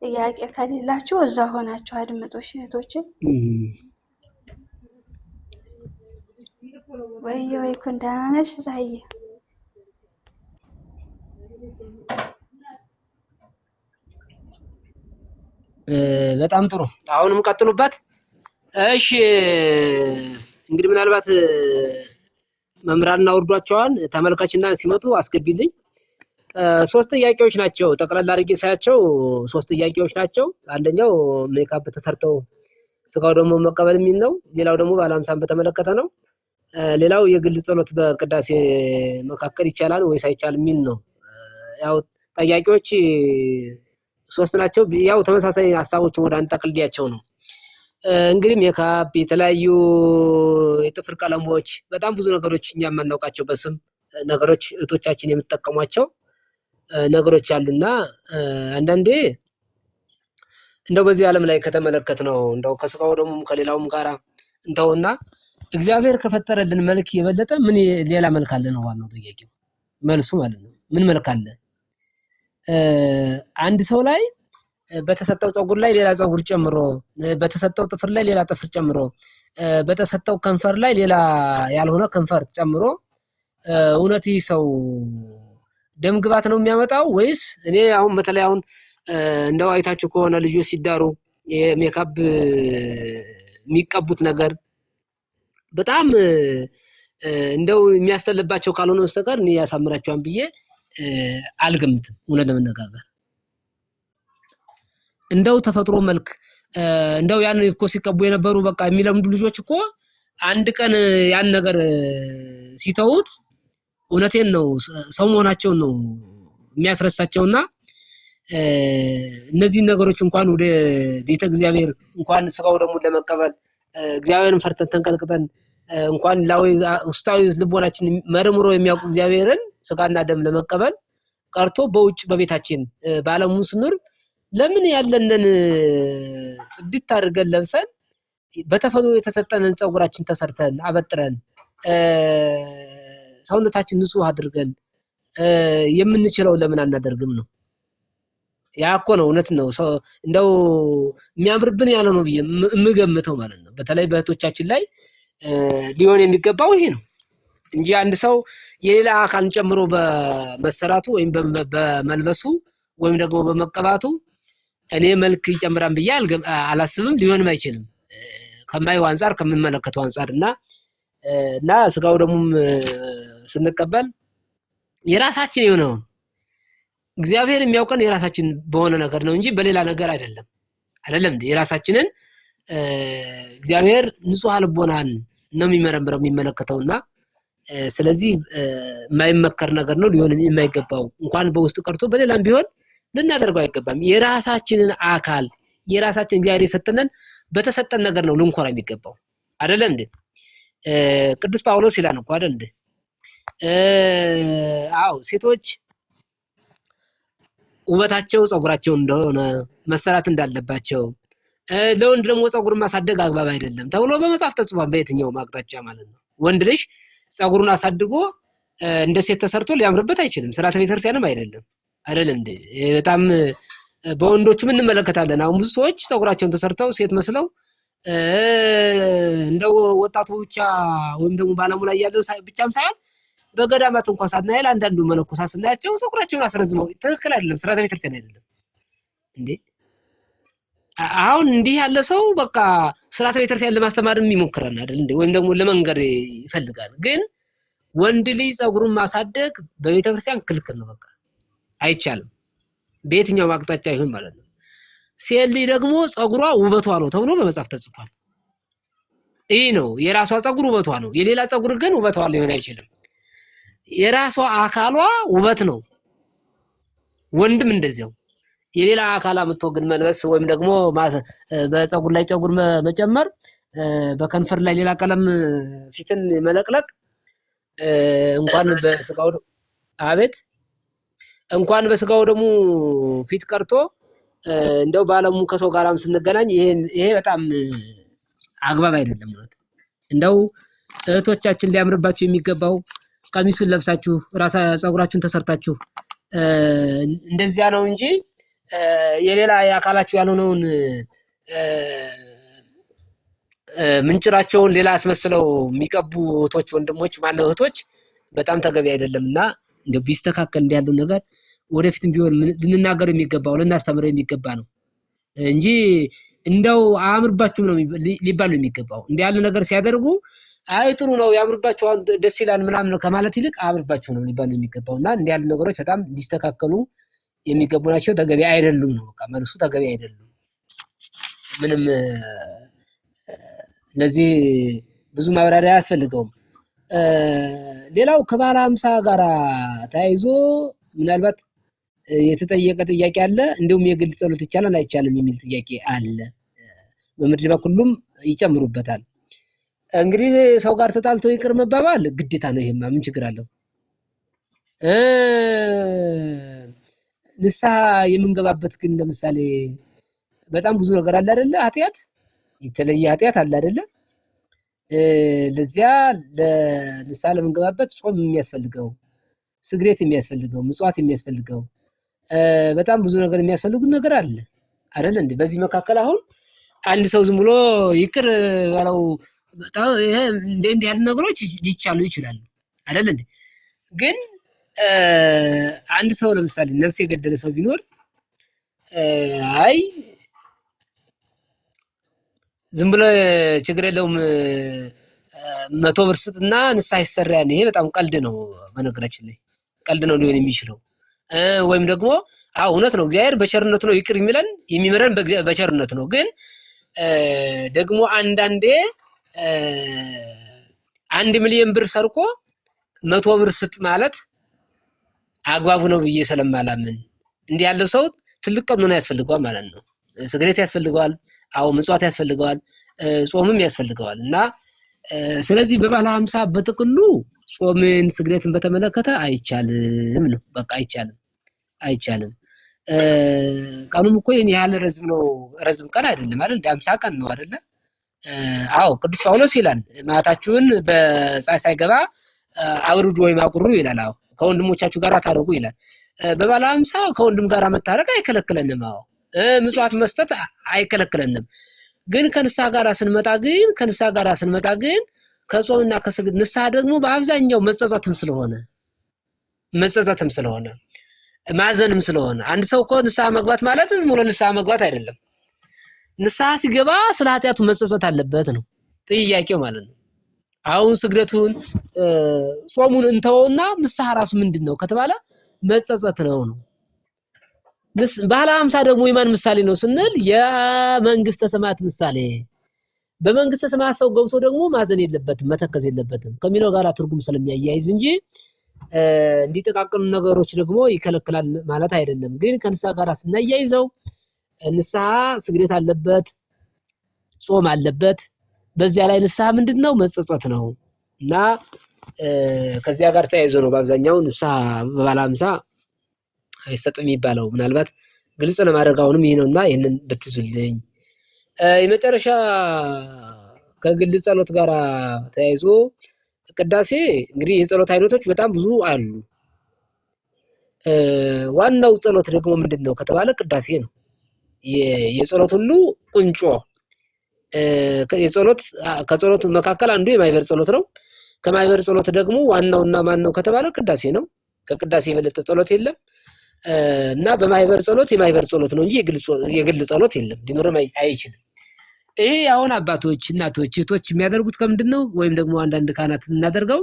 ጥያቄ ከሌላችሁ እዛ ሆናችሁ አድምጡ። እሺ እህቶቼ ወይ ኩን ደህና ነሽ ዛዬ? በጣም ጥሩ። አሁንም ቀጥሉበት። እሺ እንግዲህ ምናልባት መምህራንና ወርዷቸዋል ተመልካችና ሲመጡ አስገቢልኝ። 3 ጥያቄዎች ናቸው። ጠቅላላ አድርጌ ሳያቸው 3 ጥያቄዎች ናቸው። አንደኛው ሜካፕ ተሰርተው ስጋው ደግሞ መቀበል የሚል ነው። ሌላው ደግሞ ባለ 50 በተመለከተ ነው። ሌላው የግል ጸሎት በቅዳሴ መካከል ይቻላል ወይስ አይቻልም የሚል ነው። ያው ጥያቄዎች 3 ናቸው። ያው ተመሳሳይ ሐሳቦችን ወደ አንድ ጠቅልያቸው ነው። እንግዲህ ሜካፕ፣ የተለያዩ የጥፍር ቀለሞች፣ በጣም ብዙ ነገሮች እኛ የማናውቃቸው በስም ነገሮች እህቶቻችን የምትጠቀሟቸው ነገሮች አሉና አንዳንዴ እንደው በዚህ ዓለም ላይ ከተመለከት ነው እንደው ከስጋው ደግሞ ከሌላውም ጋራ እንተውና እግዚአብሔር ከፈጠረልን መልክ የበለጠ ምን ሌላ መልክ አለ ነው ዋናው ጥያቄው፣ መልሱ ማለት ነው። ምን መልክ አለ? አንድ ሰው ላይ በተሰጠው ፀጉር ላይ ሌላ ፀጉር ጨምሮ፣ በተሰጠው ጥፍር ላይ ሌላ ጥፍር ጨምሮ፣ በተሰጠው ከንፈር ላይ ሌላ ያልሆነ ከንፈር ጨምሮ እውነት ይህ ሰው ደም ግባት ነው የሚያመጣው ወይስ? እኔ አሁን በተለይ አሁን እንደው አይታችሁ ከሆነ ልጆች ሲዳሩ የሜካፕ የሚቀቡት ነገር በጣም እንደው የሚያስተልባቸው ካልሆነ በስተቀር እኔ ያሳምራቸዋል ብዬ አልገምትም። እውነት ለመነጋገር እንደው ተፈጥሮ መልክ እንደው ያን እኮ ሲቀቡ የነበሩ በቃ የሚለምዱ ልጆች እኮ አንድ ቀን ያን ነገር ሲተውት እውነቴን ነው ሰው መሆናቸውን ነው የሚያስረሳቸውና እነዚህ ነገሮች እንኳን ወደ ቤተ እግዚአብሔር እንኳን ስጋው ደግሞ ለመቀበል እግዚአብሔርን ፈርተን ተንቀጥቅጠን እንኳን ውስጣዊ ልቦናችን መርምሮ የሚያውቁ እግዚአብሔርን ስጋና ደም ለመቀበል ቀርቶ በውጭ በቤታችን ባለሙ ስንኖር ለምን ያለንን ጽድት አድርገን ለብሰን በተፈጥሮ የተሰጠንን ጸጉራችን ተሰርተን አበጥረን ሰውነታችን ንጹህ አድርገን የምንችለው ለምን አናደርግም ነው? ያ እኮ ነው እውነት ነው። እንደው የሚያምርብን ያለ ነው ብዬ የምገምተው ማለት ነው። በተለይ በእህቶቻችን ላይ ሊሆን የሚገባው ይሄ ነው እንጂ አንድ ሰው የሌላ አካልን ጨምሮ በመሰራቱ ወይም በመልበሱ ወይም ደግሞ በመቀባቱ እኔ መልክ ይጨምራል ብዬ አላስብም። ሊሆንም አይችልም ከማየው አንፃር ከምንመለከተው አንፃር እና ስጋው ደግሞ ስንቀበል የራሳችን የሆነው እግዚአብሔር የሚያውቀን የራሳችን በሆነ ነገር ነው እንጂ በሌላ ነገር አይደለም። የራሳችንን እግዚአብሔር ንጹህ ልቦናን ነው የሚመረምረው የሚመለከተውና ስለዚህ የማይመከር ነገር ነው ሊሆን የማይገባው እንኳን በውስጥ ቀርቶ በሌላም ቢሆን ልናደርገው አይገባም። የራሳችንን አካል የራሳችን እግዚአብሔር የሰጠንን በተሰጠን ነገር ነው ልንኮራ የሚገባው አይደለም እንዴ? ቅዱስ ጳውሎስ ይላል እኮ አይደል እንዴ? አዎ ሴቶች ውበታቸው ጸጉራቸው እንደሆነ መሰራት እንዳለባቸው ለወንድ ደግሞ ጸጉር ማሳደግ አግባብ አይደለም ተብሎ በመጽሐፍ ተጽፏል። በየትኛው ማቅጣጫ ማለት ነው። ወንድ ልጅ ጸጉሩን አሳድጎ እንደ ሴት ተሰርቶ ሊያምርበት አይችልም። ስርዓተ ቤተክርስቲያንም አይደለም እንዴ? በጣም በወንዶቹም እንመለከታለን። አሁን ብዙ ሰዎች ጸጉራቸውን ተሰርተው ሴት መስለው እንደው ወጣቱ ብቻ ወይም ደግሞ ባለሙ ላይ ያለው ብቻም ሳይሆን በገዳማት እንኳን ሳናይል አንዳንዱ መነኮሳት ስናያቸው ጸጉራቸውን አስረዝመው ትክክል አይደለም። ስርዓተ ቤተክርስቲያን አይደለም እንዴ? አሁን እንዲህ ያለ ሰው በቃ ስርዓተ ቤተክርስቲያን ለማስተማርም ይሞክራል አይደል እንዴ? ወይም ደግሞ ለመንገር ይፈልጋል። ግን ወንድ ልጅ ጸጉሩን ማሳደግ በቤተክርስቲያን ክልክል ነው። በቃ አይቻልም። በየትኛው አቅጣጫ ይሁን ማለት ነው። ሴት ልጅ ደግሞ ጸጉሯ ውበቷ ነው ተብሎ በመጽሐፍ ተጽፏል። ይህ ነው የራሷ ጸጉር ውበቷ ነው። የሌላ ጸጉር ግን ውበቷ ሊሆን አይችልም። የራሷ አካሏ ውበት ነው። ወንድም እንደዚያው የሌላ አካል አምጥቶ ግን መልበስ ወይም ደግሞ በጸጉር ላይ ጸጉር መጨመር፣ በከንፈር ላይ ሌላ ቀለም ፊትን መለቅለቅ እንኳን በስጋው አቤት እንኳን በስጋው ደግሞ ፊት ቀርቶ እንደው ባለሙ ከሰው ጋራም ስንገናኝ ይሄ በጣም አግባብ አይደለም ማለት እንደው እህቶቻችን ሊያምርባችሁ የሚገባው ቀሚሱን ለብሳችሁ ራሳ ጸጉራችሁን ተሰርታችሁ እንደዚያ ነው እንጂ የሌላ የአካላችሁ ያልሆነውን ምንጭራቸውን ሌላ አስመስለው የሚቀቡ እህቶች ወንድሞች ማለት እህቶች በጣም ተገቢ አይደለምና እንደው ቢስተካከል እንዲያለው ነገር ወደፊትም ቢሆን ልንናገር የሚገባው ልናስተምረው የሚገባ ነው እንጂ እንደው አምርባችሁ ነው ሊባል የሚገባው። እንዲያለ ነገር ሲያደርጉ አይ ጥሩ ነው ያምርባችሁ ደስ ይላል ምናምን ከማለት ይልቅ አምርባችሁ ነው ሊባል የሚገባውና እንዲያሉ ነገሮች በጣም ሊስተካከሉ የሚገቡ ናቸው። ተገቢ አይደሉም ነው በቃ መልሱ። ተገቢ አይደሉም። ምንም ለዚህ ብዙ ማብራሪያ አያስፈልገውም። ሌላው ከባለ 50 ጋራ ተያይዞ ምናልባት የተጠየቀ ጥያቄ አለ። እንደውም የግል ጸሎት ይቻላል አይቻልም የሚል ጥያቄ አለ። በምድር በኩልም ይጨምሩበታል። እንግዲህ ሰው ጋር ተጣልቶ ይቅር መባባል ግዴታ ነው። ይሄማ ምን ችግር አለው? ንስሐ የምንገባበት ግን ለምሳሌ በጣም ብዙ ነገር አለ አይደለ? ኃጢአት የተለየ ኃጢአት አለ አይደለ? ለዚያ ለንስሐ ለምንገባበት ጾም የሚያስፈልገው፣ ስግደት የሚያስፈልገው፣ ምጽዋት የሚያስፈልገው በጣም ብዙ ነገር የሚያስፈልጉት ነገር አለ አይደል እንዴ? በዚህ መካከል አሁን አንድ ሰው ዝም ብሎ ይቅር ባለው በጣም ይሄ እንደ ያሉ ነገሮች ሊቻሉ ይችላሉ አይደል እንዴ? ግን አንድ ሰው ለምሳሌ ነፍስ የገደለ ሰው ቢኖር አይ ዝም ብሎ ችግር የለውም 100 ብር ስጥና ንስሐ ይሰራል። ይሄ በጣም ቀልድ ነው። በነገራችን ላይ ቀልድ ነው ሊሆን የሚችለው። ወይም ደግሞ እውነት ነው እግዚአብሔር በቸርነቱ ነው ይቅር የሚለን የሚምረን በቸርነቱ ነው። ግን ደግሞ አንዳንዴ 1 ሚሊዮን ብር ሰርቆ 100 ብር ስጥ ማለት አግባቡ ነው ብዬ ስለማላምን እንዲህ ያለው ሰው ትልቅ ቀኖና ያስፈልገዋል ማለት ነው። ስግደት ያስፈልገዋል፣ አው ምጽዋት ያስፈልገዋል፣ ጾምም ያስፈልገዋል እና ስለዚህ በባለ 50 በጥቅሉ ጾምን ስግደትን በተመለከተ አይቻልም ነው። በቃ አይቻልም። ቀኑም እኮ የኔ ያህል ረዝም ቀን አይደለም አይደል? 50 ቀን ነው አይደለ? አዎ ቅዱስ ጳውሎስ ይላል ማታችሁን በፀሐይ ሳይገባ አውርዱ ወይም አቁሩ ይላል። አዎ ከወንድሞቻችሁ ጋር ታረቁ ይላል። በባለ 50 ከወንድም ጋር መታረቅ አይከለክለንም። አዎ ምጽዋት መስጠት አይከለክለንም። ግን ከንስሐ ጋር ስንመጣ ግን ከጾምና ከስግድ ንስሐ ደግሞ በአብዛኛው መጸጸትም ስለሆነ ማዘንም ስለሆነ አንድ ሰው እኮ ንስሐ መግባት ማለት ዝም ብሎ ንስሐ መግባት አይደለም። ንስሐ ሲገባ ስለ ኃጢአቱ መጸጸት አለበት ነው ጥያቄው ማለት ነው። አሁን ስግደቱን ጾሙን እንተውና ንስሐ ራሱ ምንድነው ከተባለ መጸጸት ነው። ባለ 50 ደግሞ የማን ምሳሌ ነው ስንል የመንግስተ ሰማያት ምሳሌ። በመንግስተ ሰማያት ሰው ገብቶ ደግሞ ማዘን የለበትም መተከዝ የለበትም ከሚለው ጋር ትርጉም ስለሚያያይዝ እንጂ እንዲጠቃቀኑ ነገሮች ደግሞ ይከለክላል ማለት አይደለም። ግን ከንስሐ ጋር ስናያይዘው ንስሐ ስግደት አለበት፣ ጾም አለበት። በዚያ ላይ ንስሐ ምንድነው መጸጸት ነው እና ከዚያ ጋር ተያይዞ ነው በአብዛኛው ንስሐ በባለ 50 አይሰጥም የሚባለው። ምናልባት ግልጽ ለማድረግ አሁንም ይሄ ነውና ይሄንን ብትዙልኝ። የመጨረሻ ከግል ጸሎት ጋር ተያይዞ ቅዳሴ እንግዲህ የጸሎት አይነቶች በጣም ብዙ አሉ። ዋናው ጸሎት ደግሞ ምንድነው ከተባለ ቅዳሴ ነው። የጸሎት ሁሉ ቁንጮ ከጸሎት መካከል አንዱ የማይበር ጸሎት ነው። ከማይበር ጸሎት ደግሞ ዋናውና ማነው ከተባለ ቅዳሴ ነው። ከቅዳሴ የበለጠ ጸሎት የለም እና በማይበር ጸሎት የማይበር ጸሎት ነው እንጂ የግል ጸሎት የለም፣ ሊኖርም አይችልም። ይሄ አሁን አባቶች፣ እናቶች፣ እህቶች የሚያደርጉት ከምንድነው ወይም ደግሞ አንዳንድ ካህናት የምናደርገው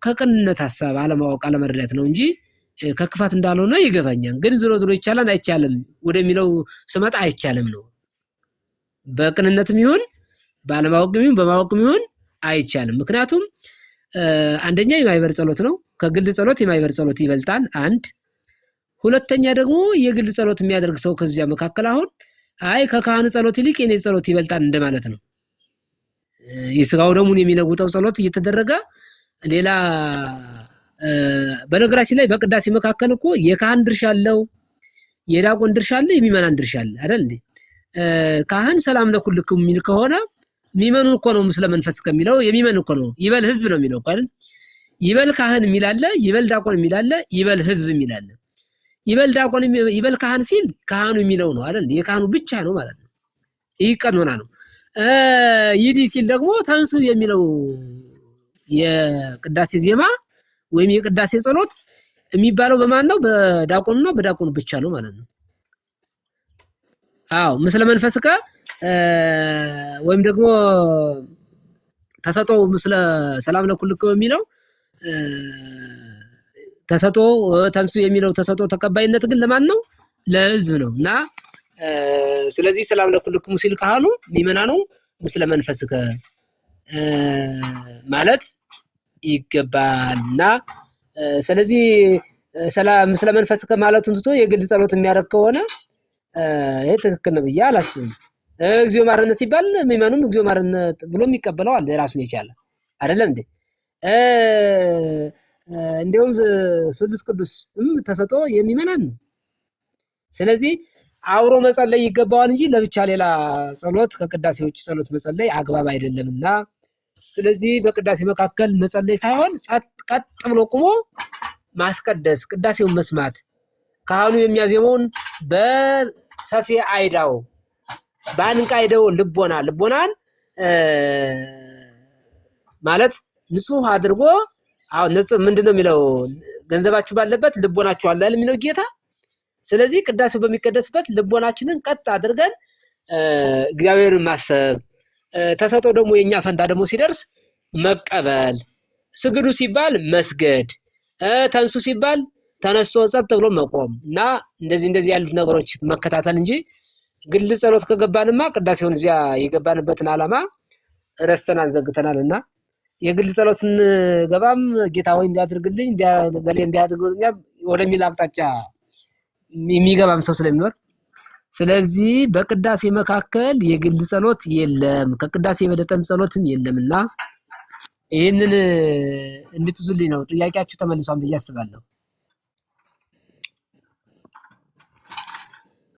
ከቅንነት ሐሳብ አለማወቅ አለመረዳት ነው እንጂ ከክፋት እንዳልሆነ ይገባኛል። ግን ዝሮ ይቻላል አይቻልም ወደሚለው ስመጣ አይቻልም ነው። በቅንነትም ይሁን ባለማወቅም ይሁን በማወቅም ይሁን አይቻልም። ምክንያቱም አንደኛ የማይበር ጸሎት ነው። ከግል ጸሎት የማይበር ጸሎት ይበልጣል። አንድ ሁለተኛ ደግሞ የግል ጸሎት የሚያደርግ ሰው ከዚያ መካከል አሁን ከካህኑ ጸሎት ይልቅ የኔ ጸሎት ይበልጣል እንደማለት ነው። የሥጋው ደሙን የሚለውጠው ጸሎት እየተደረገ ሌላ በነገራችን ላይ በቅዳሴ መካከል እኮ የካህን ድርሻ አለው፣ የዲያቆን ድርሻ አለ፣ የሚመናን ድርሻ አለ አይደል እንዴ? ካህን ሰላም ለኩልክሙ የሚል ከሆነ የሚመኑ እኮ ነው ምስለ መንፈስ ከሚለው የሚመን እኮ ነው። ይበል ህዝብ ነው የሚለው አይደል? ይበል ካህን የሚል አለ፣ ይበል ዲያቆን የሚል አለ፣ ይበል ህዝብ የሚል አለ። ይበል ዲያቆን ይበል ካህን ሲል ካህኑ የሚለው ነው አይደል? የካህኑ ብቻ ነው ማለት ነው። ይህ ቀኖና ነው። ይዲ ሲል ደግሞ ተንሱ የሚለው የቅዳሴ ዜማ ወይም የቅዳሴ ጸሎት የሚባለው በማን ነው? በዲያቆኑና በዲያቆኑ ብቻ ነው ማለት ነው። አዎ ምስለ መንፈስከ ወይም ደግሞ ተሰጦ ምስለ ሰላም ለኩልክሙ የሚለው ተሰጦ ተንሱ የሚለው ተሰጦ ተቀባይነት ግን ለማን ነው? ለህዝብ ነው እና ስለዚህ ሰላም ለኩልክሙ ሲል ካህኑ ሚመናኑ ምስለ መንፈስከ ማለት ይገባልና ስለዚህ ሰላም ምስለ መንፈስከ ማለቱን ትቶ የግል ጸሎት የሚያደርግ ከሆነ ይሄ ትክክል ነው ብዬ አላስብም። እግዚኦ ማረነ ሲባል ሚመኑም እግዚኦ ማረነ ብሎ የሚቀበለው አለ ራሱን የቻለ አይደለም እንዴ? እንደውም ስሉስ ቅዱስም ተሰጦ የሚመናን ነው። ስለዚህ አብሮ መጸለይ ይገባዋል እንጂ ለብቻ ሌላ ጸሎት ከቅዳሴ ውጭ ጸሎት መጸለይ አግባብ አይደለምና ስለዚህ በቅዳሴ መካከል መጸለይ ሳይሆን ቀጥ ብሎ ቆሞ ማስቀደስ፣ ቅዳሴውን መስማት፣ ካህኑ የሚያዜመውን በሰፊ አይዳው ባንቃይደው ልቦናን ማለት ንጹህ አድርጎ አሁን ንጹህ ምንድነው የሚለው ገንዘባችሁ ባለበት ልቦናችሁ አለ የሚለው ጌታ። ስለዚህ ቅዳሴው በሚቀደስበት ልቦናችንን ቀጥ አድርገን እግዚአብሔርን ማሰብ፣ ተሰጦ ደግሞ የኛ ፈንታ ደግሞ ሲደርስ መቀበል፣ ስግዱ ሲባል መስገድ፣ ተንሱ ሲባል ተነስቶ ጸጥ ብሎ መቆም እና እንደዚህ ያሉት ነገሮች መከታተል እንጂ ግል ጸሎት ከገባንማ ቅዳሴውን እዚያ የገባንበትን ዓላማ ረስተን አንዘግተናልና የግል ጸሎት ስንገባም ጌታ ሆይ እንዲያድርግልኝ እንዲያድርግልኝ ወደሚል አቅጣጫ የሚገባም ሰው ስለሚኖር ስለዚህ በቅዳሴ መካከል የግል ጸሎት የለም ከቅዳሴ የበለጠም ጸሎትም የለምና ይህንን እንድትዙልኝ ነው። ጥያቄያችሁ ተመልሷል ብዬ አስባለሁ።